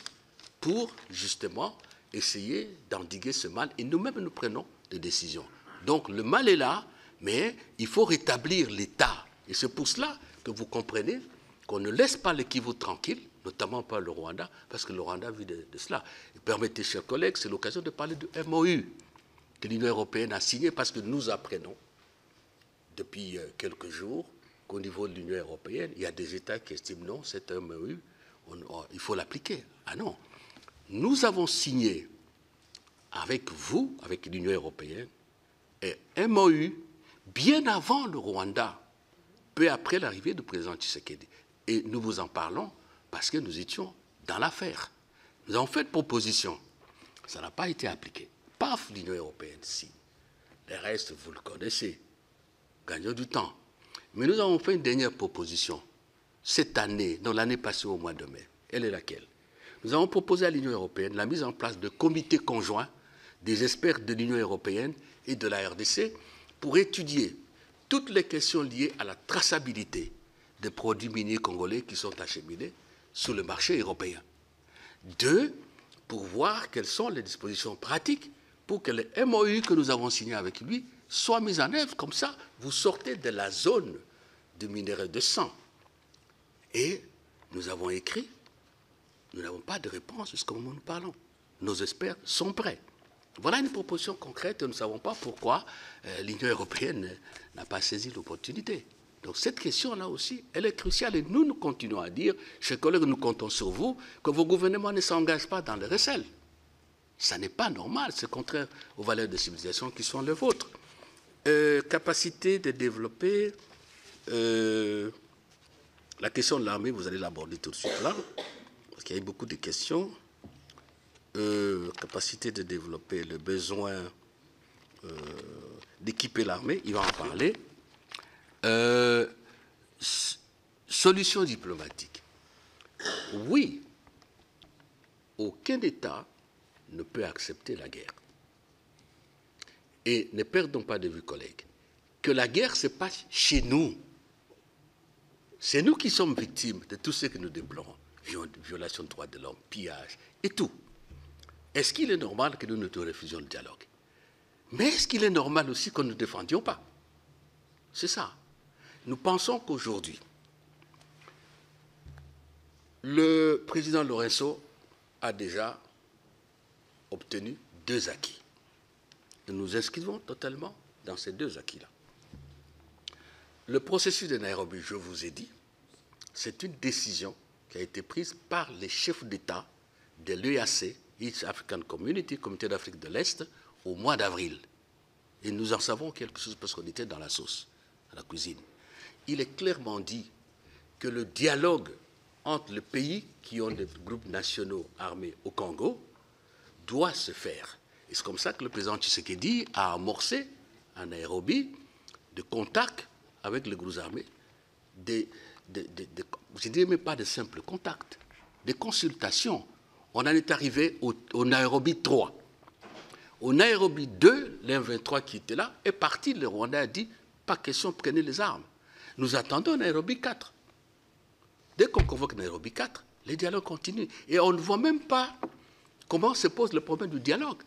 pour justement essayer d'endiguer ce mal. Et nous-mêmes, nous prenons des décisions. Donc le mal est là, mais il faut rétablir l'État. Et c'est pour cela que vous comprenez qu'on ne laisse pas le Kivu tranquille, notamment pas le Rwanda, parce que le Rwanda vit de cela. Et permettez, chers collègues, c'est l'occasion de parler du MOU que l'Union européenne a signé, parce que nous apprenons depuis quelques jours qu'au niveau de l'Union européenne, il y a des États qui estiment non, c'est un MOU, il faut l'appliquer. Ah non. Nous avons signé avec vous, avec l'Union européenne, un MOU bien avant le Rwanda, peu après l'arrivée du président Tshisekedi. Et nous vous en parlons parce que nous étions dans l'affaire. Nous avons fait de propositions. Ça n'a pas été appliqué. Paf, l'Union européenne, si. Le reste, vous le connaissez. Gagnons du temps. Mais nous avons fait une dernière proposition. Cette année, non, l'année passée au mois de mai. Elle est laquelle? Nous avons proposé à l'Union européenne la mise en place de comités conjoints des experts de l'Union européenne et de la RDC pour étudier toutes les questions liées à la traçabilité des produits miniers congolais qui sont acheminés sur le marché européen. 2, pour voir quelles sont les dispositions pratiques pour que le MOU que nous avons signé avec lui soit mis en œuvre. Comme ça, vous sortez de la zone du minerai de sang. Et nous avons écrit, nous n'avons pas de réponse jusqu'au moment où nous parlons. Nos experts sont prêts. Voilà une proposition concrète et nous ne savons pas pourquoi l'Union européenne n'a pas saisi l'opportunité. Donc cette question-là aussi, elle est cruciale et nous continuons à dire, chers collègues, nous comptons sur vous, que vos gouvernements ne s'engagent pas dans le recel. Ça n'est pas normal, c'est contraire aux valeurs de civilisation qui sont les vôtres. Capacité de développer, la question de l'armée, vous allez l'aborder tout de suite là, parce qu'il y a eu beaucoup de questions. Capacité de développer le besoin d'équiper l'armée, il va en parler. Solution diplomatique. Oui, aucun État ne peut accepter la guerre. Et ne perdons pas de vue, collègues, que la guerre se passe chez nous. C'est nous qui sommes victimes de tout ce que nous déplorons. Violation des droits de l'homme, pillage et tout. Est-ce qu'il est normal que nous ne refusions le dialogue? Mais est-ce qu'il est normal aussi que nous ne défendions pas? C'est ça. Nous pensons qu'aujourd'hui, le président Lorenzo a déjà obtenu 2 acquis. Et nous inscrivons totalement dans ces 2 acquis-là. Le processus de Nairobi, je vous ai dit, c'est une décision qui a été prise par les chefs d'État de l'EAC East African Community, Comité d'Afrique de l'Est, au mois d'avril. Et nous en savons quelque chose parce qu'on était dans la sauce, à la cuisine. Il est clairement dit que le dialogue entre les pays qui ont des groupes nationaux armés au Congo doit se faire. Et c'est comme ça que le président Tshisekedi a amorcé à Nairobi des contacts avec les groupes armés, je ne dirais même pas de simples contacts, des consultations. On en est arrivé au Nairobi 3. Au Nairobi 2, l'M23 qui était là est parti. Le Rwandais a dit, pas question, prenez les armes. Nous attendons Nairobi 4. Dès qu'on convoque Nairobi 4, les dialogues continuent. Et on ne voit même pas comment se pose le problème du dialogue.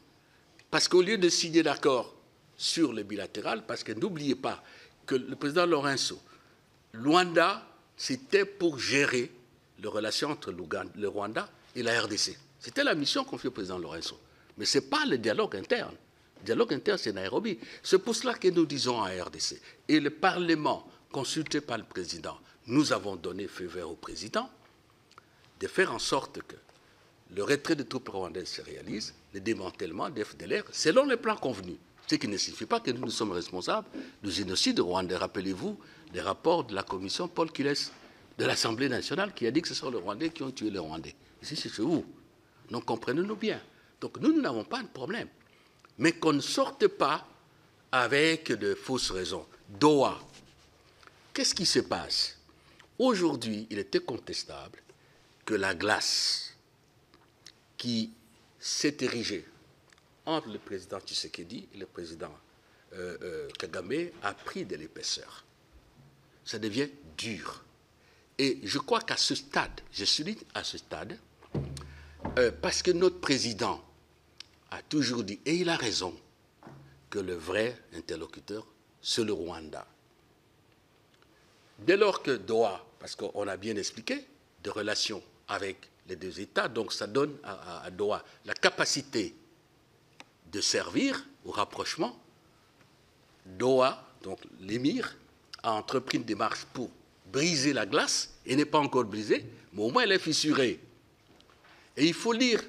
Parce qu'au lieu de signer l'accord sur le bilatéral, parce que n'oubliez pas que le président Lorenzo, Luanda, c'était pour gérer les relations entre le Rwanda et la RDC. C'était la mission confiée au président Lorenzo. Mais ce n'est pas le dialogue interne. Le dialogue interne, c'est Nairobi. C'est pour cela que nous disons à RDC. Et le Parlement, consulté par le président, nous avons donné feu vert au président de faire en sorte que le retrait des troupes rwandaises se réalise, le démantèlement des FDLR, selon les plans convenus. Ce qui ne signifie pas que nous sommes responsables du génocide rwandais. Rappelez-vous les rapports de la commission Paul Kiles de l'Assemblée nationale qui a dit que ce sont les Rwandais qui ont tué les Rwandais. Ici, c'est chez vous. Donc, comprenez-nous bien. Donc, nous n'avons pas de problème. Mais qu'on ne sorte pas avec de fausses raisons. Doha. Qu'est-ce qui se passe? Aujourd'hui, il était contestable que la glace qui s'est érigée entre le président Tshisekedi et le président Kagame a pris de l'épaisseur. Ça devient dur. Et je crois qu'à ce stade, je souligne à ce stade, parce que notre président a toujours dit, et il a raison, que le vrai interlocuteur, c'est le Rwanda. Dès lors que Doha, parce qu'on a bien expliqué, des relations avec les deux États, donc ça donne à Doha la capacité de servir au rapprochement. Doha, donc l'émir, a entrepris une démarche pour briser la glace, et n'est pas encore brisée, mais au moins elle est fissurée. Et il faut lire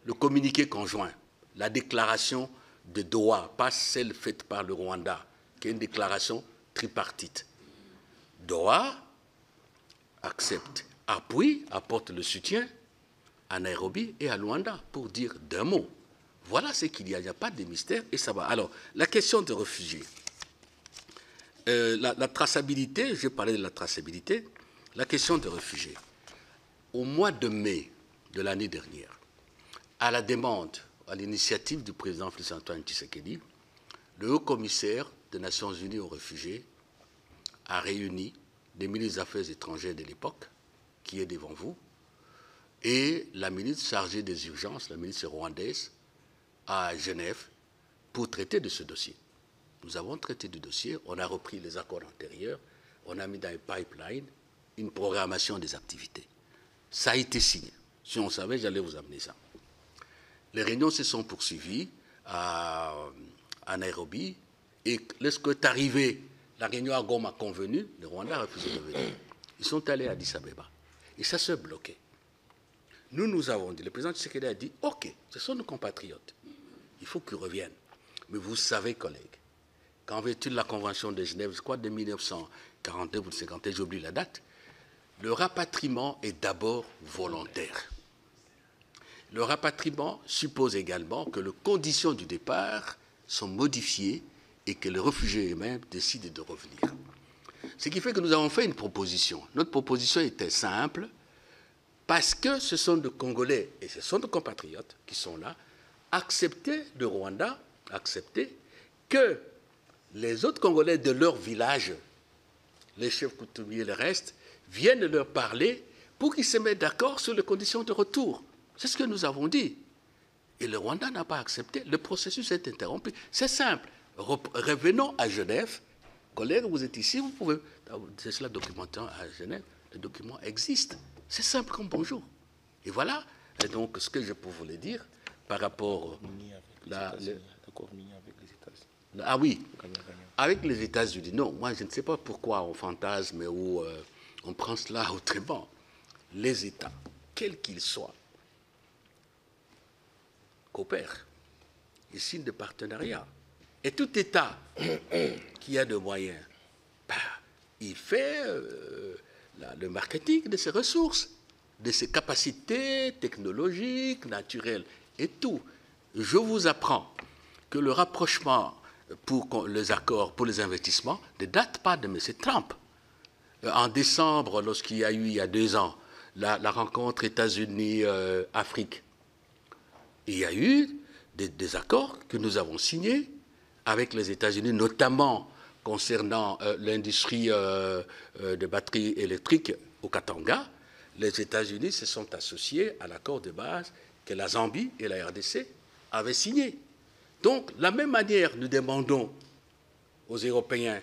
le communiqué conjoint, la déclaration de Doha, pas celle faite par le Rwanda, qui est une déclaration tripartite. Doha accepte, appuie, apporte le soutien à Nairobi et à Luanda pour dire d'un mot. Voilà ce qu'il y a, il n'y a pas de mystère et ça va. Alors, la question des réfugiés. La traçabilité, je parlais de la traçabilité, la question des réfugiés. Au mois de mai de l'année dernière, à la demande, à l'initiative du président Félix-Antoine Tshisekedi, le haut-commissaire des Nations Unies aux réfugiés a réuni les ministres des Affaires étrangères de l'époque, qui est devant vous, et la ministre chargée des urgences, la ministre rwandaise, à Genève, pour traiter de ce dossier. Nous avons traité du dossier, on a repris les accords antérieurs, on a mis dans les pipelines une programmation des activités. Ça a été signé. Si on savait, j'allais vous amener ça. Les réunions se sont poursuivies à Nairobi, et lorsque est arrivé, la réunion à Goma convenue, le Rwanda a refusé de venir. Ils sont allés à Addis Abeba. Et ça s'est bloqué. Nous avons dit, le président Tshisekedi a dit, OK, ce sont nos compatriotes. Il faut qu'ils reviennent. Mais vous savez, collègues, qu'en vertu de la Convention de Genève, je crois de 1942 ou 1951, j'oublie la date, le rapatriement est d'abord volontaire. Le rapatriement suppose également que les conditions du départ sont modifiées et que les réfugiés eux-mêmes décident de revenir. Ce qui fait que nous avons fait une proposition. Notre proposition était simple, parce que ce sont des Congolais et ce sont des compatriotes qui sont là, accepter de Rwanda, accepter que les autres Congolais de leur village, les chefs coutumiers et le reste, viennent leur parler pour qu'ils se mettent d'accord sur les conditions de retour. C'est ce que nous avons dit. Et le Rwanda n'a pas accepté. Le processus est interrompu. C'est simple. Revenons à Genève. Collègues, vous êtes ici, vous pouvez... C'est cela documenté à Genève. Le document existe. C'est simple comme bonjour. Et voilà. Et donc, ce que je peux vous le dire par rapport... Ah oui, avec les États-Unis. Non, moi, je ne sais pas pourquoi on fantasme ou on prend cela autrement. Les États, quels qu'ils soient, coopère, il signe des partenariats. Et tout État qui a de moyens, il fait le marketing de ses ressources, de ses capacités technologiques, naturelles et tout. Je vous apprends que le rapprochement pour les accords, pour les investissements, ne date pas de M. Trump. En décembre, lorsqu'il y a eu, il y a 2 ans, la rencontre États-Unis-Afrique, il y a eu des accords que nous avons signés avec les États-Unis, notamment concernant l'industrie de batteries électriques au Katanga. Les États-Unis se sont associés à l'accord de base que la Zambie et la RDC avaient signé. Donc, de la même manière, nous demandons aux Européens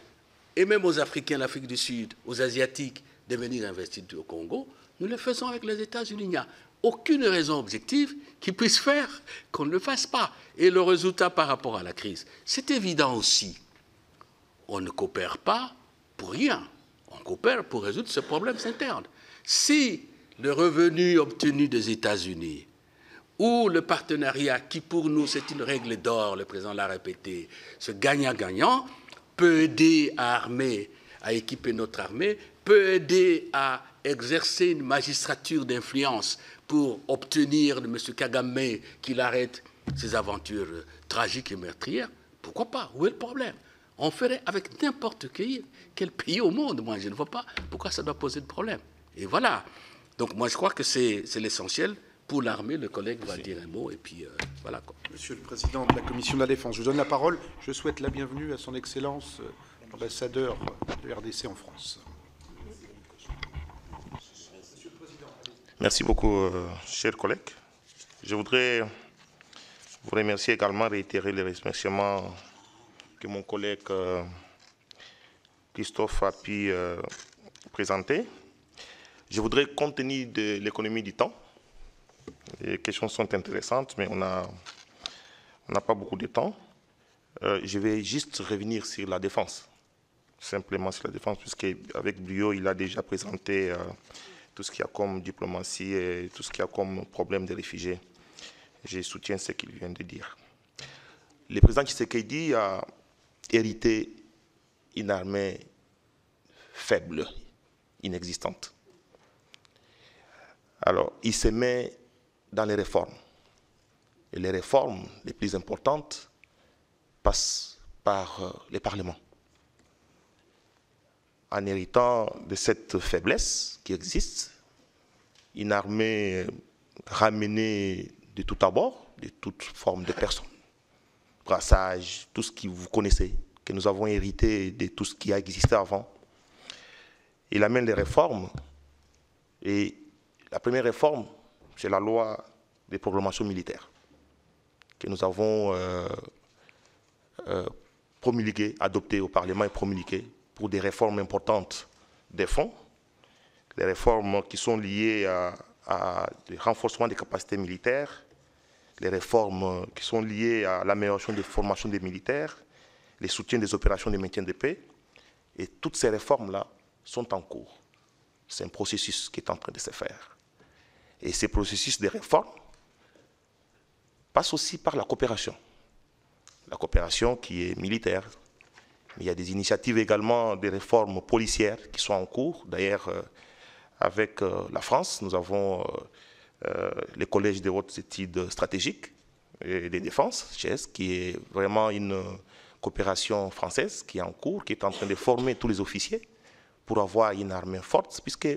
et même aux Africains, l'Afrique du Sud, aux Asiatiques, de venir investir au Congo. Nous le faisons avec les États-Unis. Il n'y a aucune raison objective qui puisse faire qu'on ne le fasse pas. Et le résultat par rapport à la crise, c'est évident aussi. On ne coopère pas pour rien. On coopère pour résoudre ce problème interne. Si le revenu obtenu des États-Unis ou le partenariat, qui pour nous c'est une règle d'or, le président l'a répété, ce gagnant-gagnant, peut aider à armer, à équiper notre armée, peut aider à exercer une magistrature d'influence pour obtenir de M. Kagame qu'il arrête ses aventures tragiques et meurtrières, pourquoi pas? Où est le problème? On ferait avec n'importe quel pays au monde. Moi, je ne vois pas pourquoi ça doit poser de problème. Et voilà. Donc, moi, je crois que c'est l'essentiel. Pour l'armée, le collègue va dire un mot, et puis voilà. Monsieur le Président de la Commission de la Défense, je vous donne la parole. Je souhaite la bienvenue à son Excellence, l'ambassadeur de RDC en France. Merci beaucoup, chers collègues. Je voudrais vous remercier également, réitérer les remerciements que mon collègue Christophe a pu présenter. Je voudrais, compte tenu de l'économie du temps, les questions sont intéressantes, mais on n'a pas beaucoup de temps. Je vais juste revenir sur la défense, simplement sur la défense, puisqu'avec brio, il a déjà présenté tout ce qu'il y a comme diplomatie et tout ce qu'il y a comme problème des réfugiés. Je soutiens ce qu'il vient de dire. Le président Tshisekedi a hérité une armée faible, inexistante. Alors, il se met dans les réformes. Et les réformes les plus importantes passent par les parlements. En héritant de cette faiblesse qui existe, une armée ramenée de tout abord, de toute forme de personnes, brassage, tout ce que vous connaissez, que nous avons hérité de tout ce qui a existé avant. Il amène les réformes, et la première réforme, c'est la loi de programmation militaire que nous avons promulguée, adoptée au Parlement et promulguée pour des réformes importantes des fonds, les réformes qui sont liées à le renforcement des capacités militaires, les réformes qui sont liées à l'amélioration des formations des militaires, les soutiens des opérations de maintien de paix. Et toutes ces réformes-là sont en cours. C'est un processus qui est en train de se faire. Et ces processus de réforme passent aussi par la coopération. La coopération qui est militaire. Mais il y a des initiatives également de réformes policières qui sont en cours. D'ailleurs, avec la France, nous avons le Collège des hautes études stratégiques et de défense, CHES, qui est vraiment une coopération française qui est en cours, qui est en train de former tous les officiers pour avoir une armée forte, puisque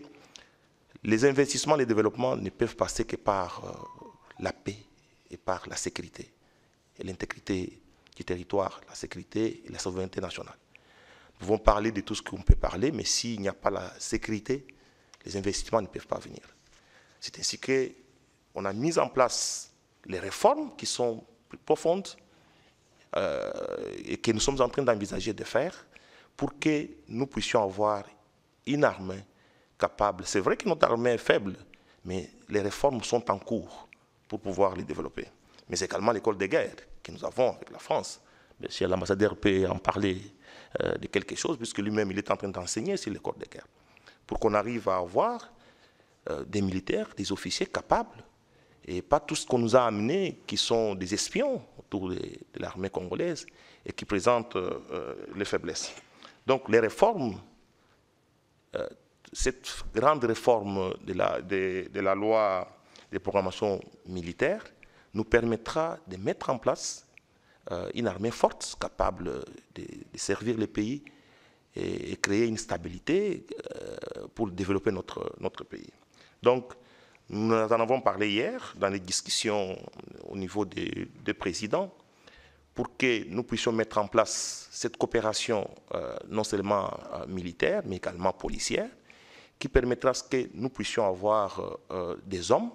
les investissements, les développements ne peuvent passer que par la paix et par la sécurité et l'intégrité du territoire, la sécurité et la souveraineté nationale. Nous pouvons parler de tout ce qu'on peut parler, mais s'il n'y a pas la sécurité, les investissements ne peuvent pas venir. C'est ainsi qu'on a mis en place les réformes qui sont plus profondes et que nous sommes en train d'envisager de faire pour que nous puissions avoir une armée capable. C'est vrai que notre armée est faible, mais les réformes sont en cours pour pouvoir les développer. Mais également l'école de guerre que nous avons avec la France. Monsieur l'ambassadeur peut en parler de quelque chose, puisque lui-même il est en train d'enseigner sur l'école de guerre, pour qu'on arrive à avoir des militaires, des officiers capables et pas tout ce qu'on nous a amené qui sont des espions autour de l'armée congolaise et qui présentent les faiblesses. Donc les réformes, cette grande réforme de la loi de programmation militaire nous permettra de mettre en place une armée forte, capable de servir le pays et créer une stabilité pour développer notre pays. Donc, nous en avons parlé hier dans les discussions au niveau des présidents pour que nous puissions mettre en place cette coopération non seulement militaire, mais également policière, qui permettra que nous puissions avoir des hommes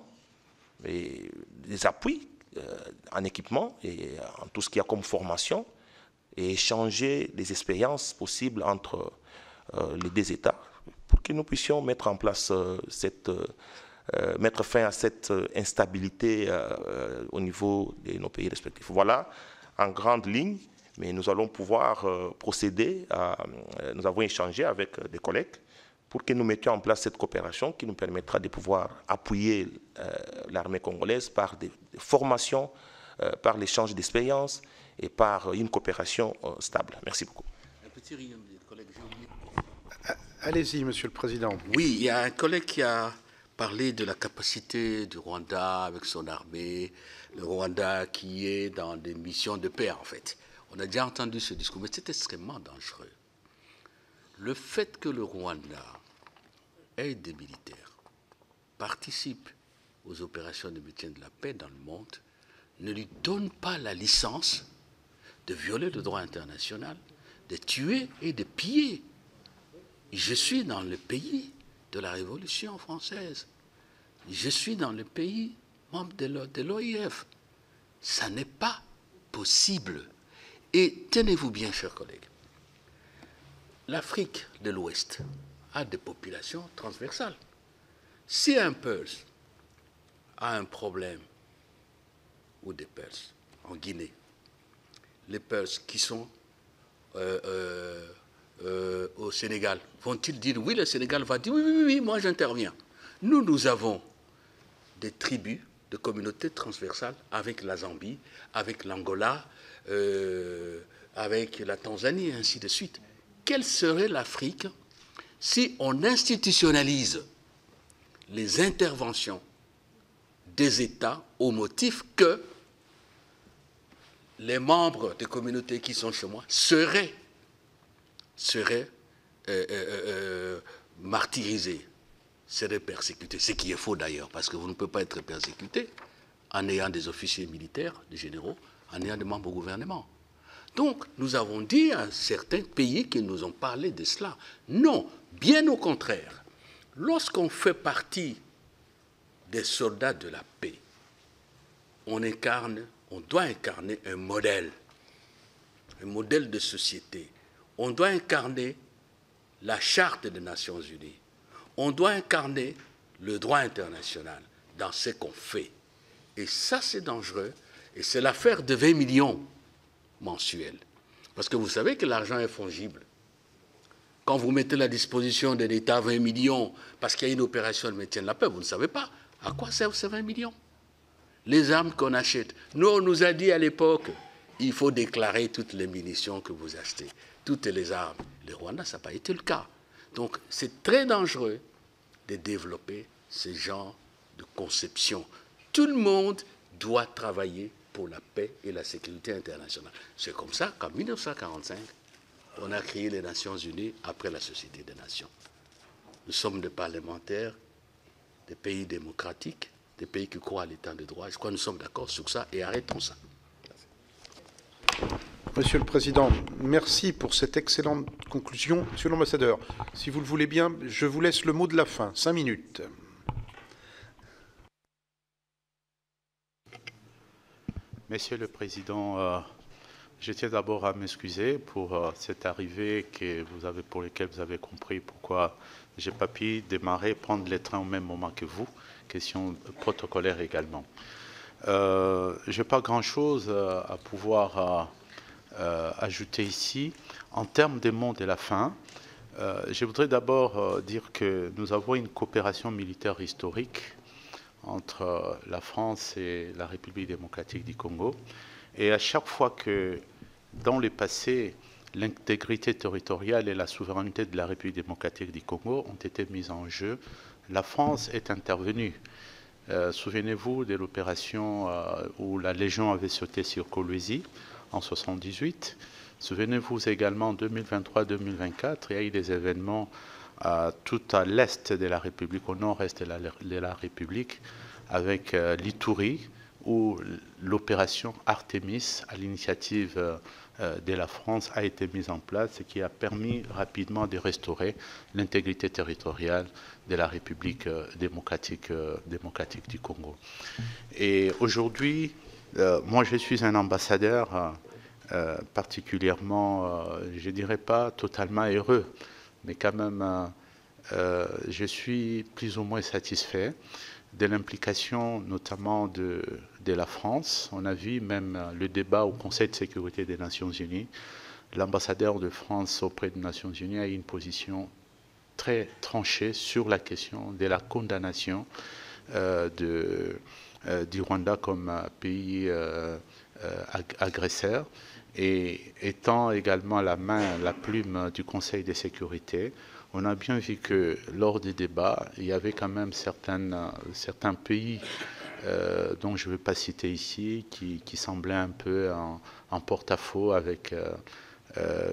et des appuis en équipement et en tout ce qu'il y a comme formation et échanger des expériences possibles entre les deux États pour que nous puissions mettre en place mettre fin à cette instabilité au niveau de nos pays respectifs. Voilà, en grande ligne, mais nous allons pouvoir procéder nous avons échangé avec des collègues pour que nous mettions en place cette coopération qui nous permettra de pouvoir appuyer l'armée congolaise par des formations, par l'échange d'expériences et par une coopération stable. Merci beaucoup. Un petit rien, collègue. Allez-y, Monsieur le Président. Oui, il y a un collègue qui a parlé de la capacité du Rwanda avec son armée, le Rwanda qui est dans des missions de paix, en fait. On a déjà entendu ce discours, mais c'est extrêmement dangereux. Le fait que le Rwanda ait des militaires, participe aux opérations de maintien de la paix dans le monde, ne lui donne pas la licence de violer le droit international, de tuer et de piller. Je suis dans le pays de la Révolution française. Je suis dans le pays membre de l'OIF. Ça n'est pas possible. Et tenez-vous bien, chers collègues, l'Afrique de l'Ouest a des populations transversales. Si un Peul a un problème, ou des Peuls en Guinée, les Peuls qui sont au Sénégal, vont-ils dire oui, le Sénégal va dire oui, moi j'interviens. Nous avons des tribus, de communautés transversales avec la Zambie, avec l'Angola, avec la Tanzanie et ainsi de suite. Quelle serait l'Afrique si on institutionnalise les interventions des États au motif que les membres des communautés qui sont chez moi seraient martyrisés, seraient persécutés, ce qui est faux d'ailleurs, parce que vous ne pouvez pas être persécuté en ayant des officiers militaires, des généraux, en ayant des membres au gouvernement. Donc, nous avons dit à certains pays qui nous ont parlé de cela. Non, bien au contraire. Lorsqu'on fait partie des soldats de la paix, on doit incarner un modèle de société. On doit incarner la Charte des Nations Unies. On doit incarner le droit international dans ce qu'on fait. Et ça, c'est dangereux. Et c'est l'affaire de 20 millions mensuels. Parce que vous savez que l'argent est fongible. Quand vous mettez à la disposition de l'État 20 millions parce qu'il y a une opération de maintien de la paix, vous ne savez pas à quoi servent ces 20 millions. Les armes qu'on achète. Nous, on nous a dit à l'époque, il faut déclarer toutes les munitions que vous achetez, toutes les armes. Le Rwanda, ça n'a pas été le cas. Donc, c'est très dangereux de développer ce genre de conception. Tout le monde doit travailler pour la paix et la sécurité internationale. C'est comme ça qu'en 1945, on a créé les Nations Unies après la Société des Nations. Nous sommes des parlementaires, des pays démocratiques, des pays qui croient à l'état de droit. Je crois que nous sommes d'accord sur ça et arrêtons ça. Monsieur le Président, merci pour cette excellente conclusion. Monsieur l'ambassadeur, si vous le voulez bien, je vous laisse le mot de la fin. 5 minutes. Monsieur le Président, je tiens d'abord à m'excuser pour cette arrivée pour laquelle vous avez compris pourquoi je n'ai pas pu démarrer, prendre les trains au même moment que vous. Question protocolaire également. Je n'ai pas grand-chose à pouvoir ajouter ici. En termes des mots de la fin, je voudrais d'abord dire que nous avons une coopération militaire historique entre la France et la République démocratique du Congo. Et à chaque fois que, dans le passé, l'intégrité territoriale et la souveraineté de la République démocratique du Congo ont été mises en jeu, la France est intervenue. Souvenez-vous de l'opération où la Légion avait sauté sur Kolwezi en 1978. Souvenez-vous également en 2023-2024, il y a eu des événements tout à l'est de la République, au nord-est de la République, avec l'Ituri, où l'opération Artemis, à l'initiative de la France, a été mise en place, ce qui a permis rapidement de restaurer l'intégrité territoriale de la République démocratique du Congo. Et aujourd'hui, moi je suis un ambassadeur particulièrement, je ne dirais pas totalement heureux, mais quand même je suis plus ou moins satisfait de l'implication notamment de la France. On a vu même le débat au Conseil de sécurité des Nations Unies. L'ambassadeur de France auprès des Nations Unies a eu une position très tranchée sur la question de la condamnation du Rwanda comme pays agresseur, et étant également la plume du Conseil de sécurité. On a bien vu que lors des débats, il y avait quand même certains pays dont je ne vais pas citer ici, qui semblaient un peu en porte-à-faux avec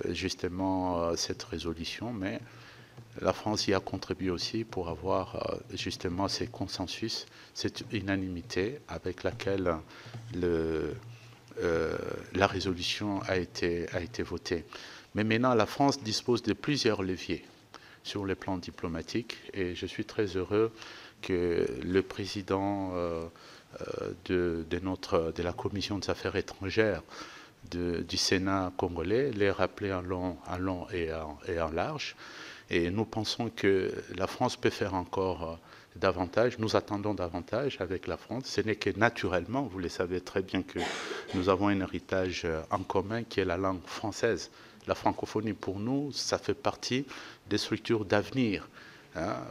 justement cette résolution, mais la France y a contribué aussi pour avoir justement ces consensus, cette unanimité avec laquelle la résolution a été votée. Mais maintenant, la France dispose de plusieurs leviers sur le plan diplomatique, et je suis très heureux que le président de la Commission des affaires étrangères du Sénat congolais l'ait rappelé en long et en large. Et nous pensons que la France peut faire encore davantage. Nous attendons davantage avec la France. Ce n'est que naturellement, vous le savez très bien, que nous avons un héritage en commun qui est la langue française. La francophonie, pour nous, ça fait partie des structures d'avenir.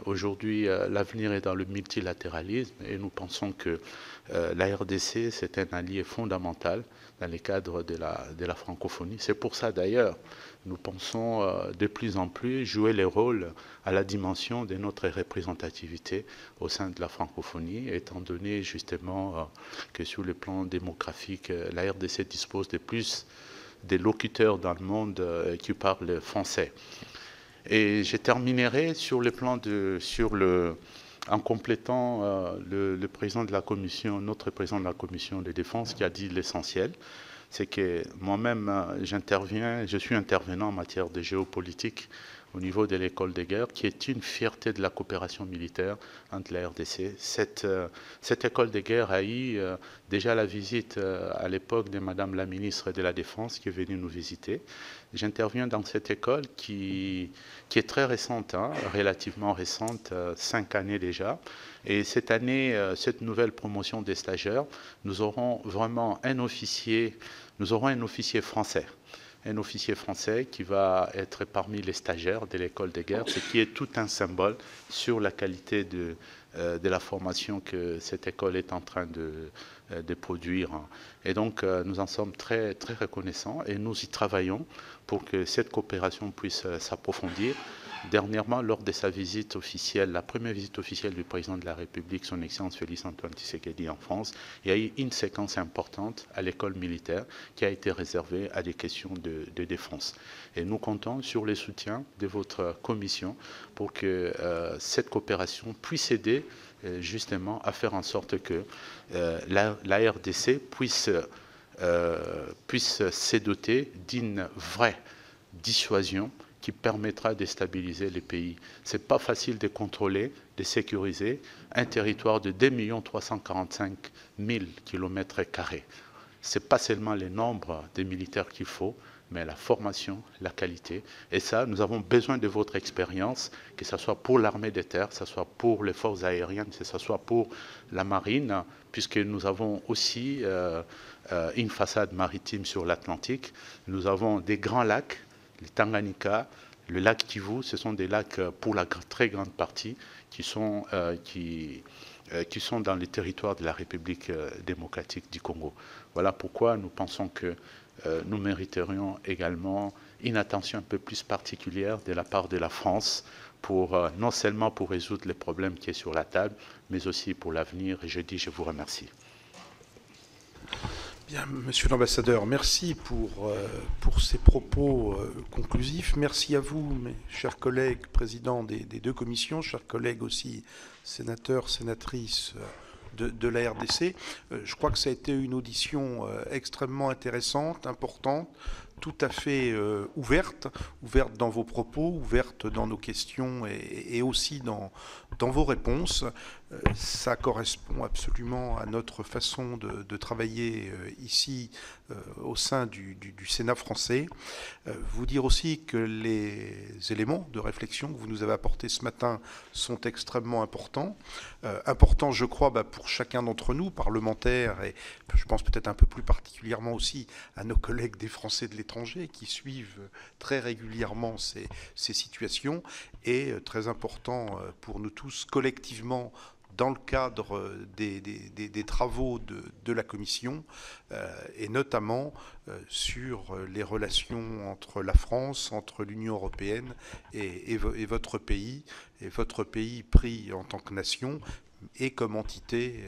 Aujourd'hui, l'avenir est dans le multilatéralisme, et nous pensons que la RDC, c'est un allié fondamental dans le cadre de la francophonie. C'est pour ça, d'ailleurs, nous pensons de plus en plus jouer les rôles à la dimension de notre représentativité au sein de la francophonie, étant donné justement que sur le plan démographique, la RDC dispose de plus des locuteurs dans le monde qui parlent français. Et je terminerai sur le plan en complétant le président de la commission, notre président de la commission de défense, qui a dit l'essentiel. C'est que moi-même, je suis intervenant en matière de géopolitique au niveau de l'école de guerre, qui est une fierté de la coopération militaire entre la RDC. Cette école de guerre a eu déjà la visite à l'époque de Madame la ministre de la Défense qui est venue nous visiter. J'interviens dans cette école qui est très récente, relativement récente, 5 années déjà. Et cette année, cette nouvelle promotion des stagiaires, nous aurons vraiment un officier français. Un officier français qui va être parmi les stagiaires de l'école de guerre, ce qui est tout un symbole sur la qualité de la formation que cette école est en train de produire. Et donc, nous en sommes très, très reconnaissants, et nous y travaillons pour que cette coopération puisse s'approfondir. Dernièrement, lors de sa visite officielle, la première visite officielle du président de la République, son Excellence Félix Antoine Tshisekedi en France, il y a eu une séquence importante à l'école militaire qui a été réservée à des questions de défense. Et nous comptons sur le soutien de votre commission pour que cette coopération puisse aider justement à faire en sorte que la RDC puisse se doter d'une vraie dissuasion qui permettra de stabiliser les pays. Ce n'est pas facile de contrôler, de sécuriser un territoire de 2 345 000 km². Ce n'est pas seulement le nombre de militaires qu'il faut, mais la formation, la qualité. Et ça, nous avons besoin de votre expérience, que ce soit pour l'armée de terre, que ce soit pour les forces aériennes, que ce soit pour la marine, puisque nous avons aussi une façade maritime sur l'Atlantique. Nous avons des grands lacs, le Tanganyika, le lac Kivu, ce sont des lacs pour la très grande partie qui qui sont dans les territoires de la République démocratique du Congo. Voilà pourquoi nous pensons que nous mériterions également une attention un peu plus particulière de la part de la France, non seulement pour résoudre les problèmes qui sont sur la table, mais aussi pour l'avenir. Et je vous remercie. Bien, Monsieur l'ambassadeur, merci pour ces propos conclusifs. Merci à vous, mes chers collègues, présidents des deux commissions, chers collègues aussi, sénateurs, sénatrices de la RDC. Je crois que ça a été une audition extrêmement intéressante, importante, tout à fait ouverte dans vos propos, ouverte dans nos questions et aussi dans vos réponses. Ça correspond absolument à notre façon de travailler ici au sein du Sénat français. Vous dire aussi que les éléments de réflexion que vous nous avez apportés ce matin sont extrêmement importants. Importants, je crois, pour chacun d'entre nous, parlementaires, et je pense peut-être un peu plus particulièrement aussi à nos collègues des Français de l'étranger qui suivent très régulièrement ces situations, et très important pour nous tous collectivement dans le cadre des travaux de la Commission, et notamment sur les relations entre la France, entre l'Union européenne et votre pays pris en tant que nation et comme entité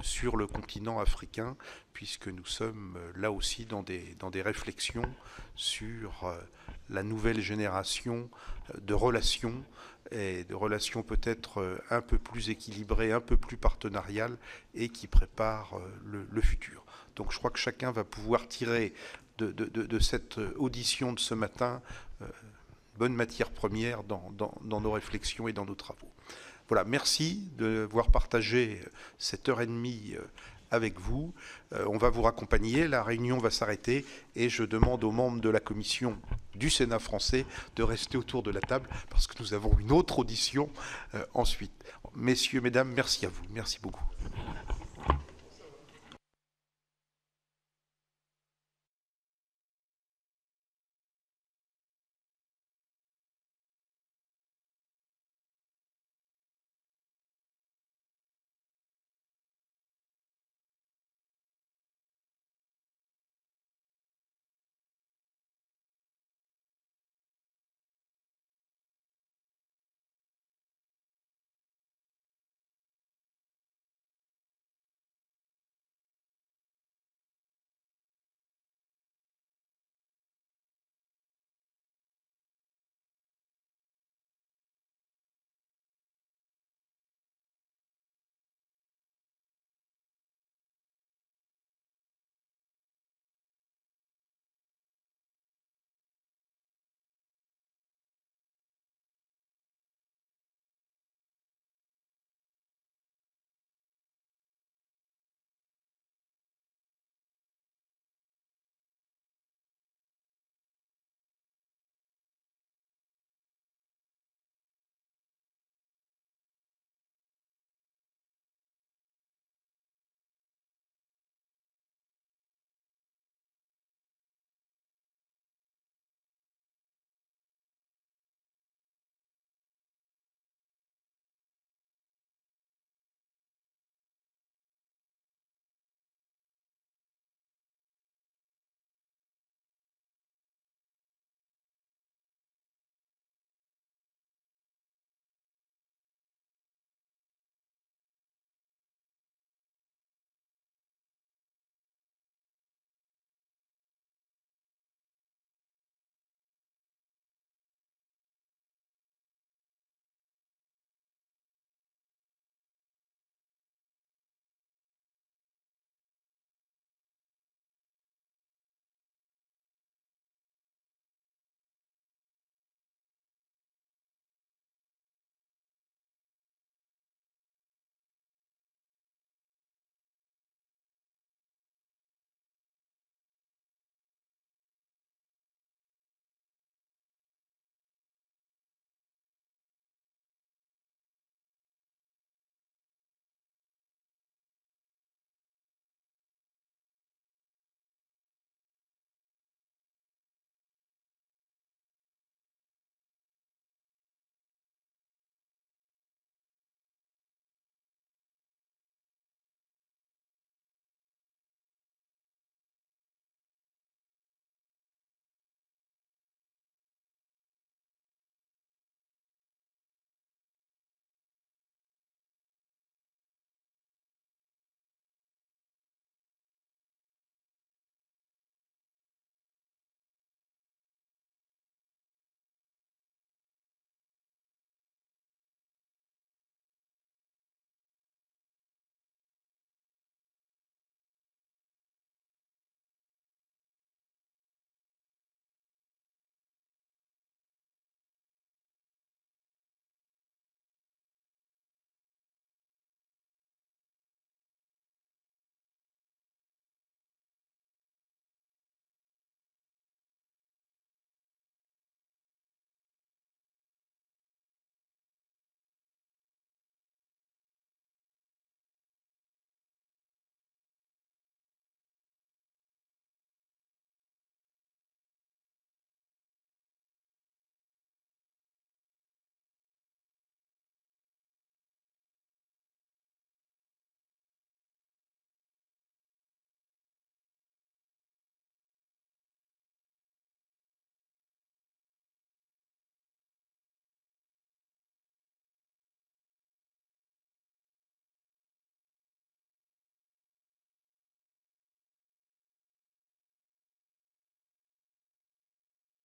sur le continent africain, puisque nous sommes là aussi dans des réflexions sur la nouvelle génération de relations, et de relations peut-être un peu plus équilibrées, un peu plus partenariales, et qui préparent le futur. Donc je crois que chacun va pouvoir tirer de cette audition de ce matin bonne matière première dans nos réflexions et dans nos travaux. Voilà, merci d'avoir partagé cette heure et demie avec vous. On va vous raccompagner, la réunion va s'arrêter, et je demande aux membres de la commission du Sénat français de rester autour de la table parce que nous avons une autre audition ensuite. Messieurs, mesdames, merci à vous. Merci beaucoup.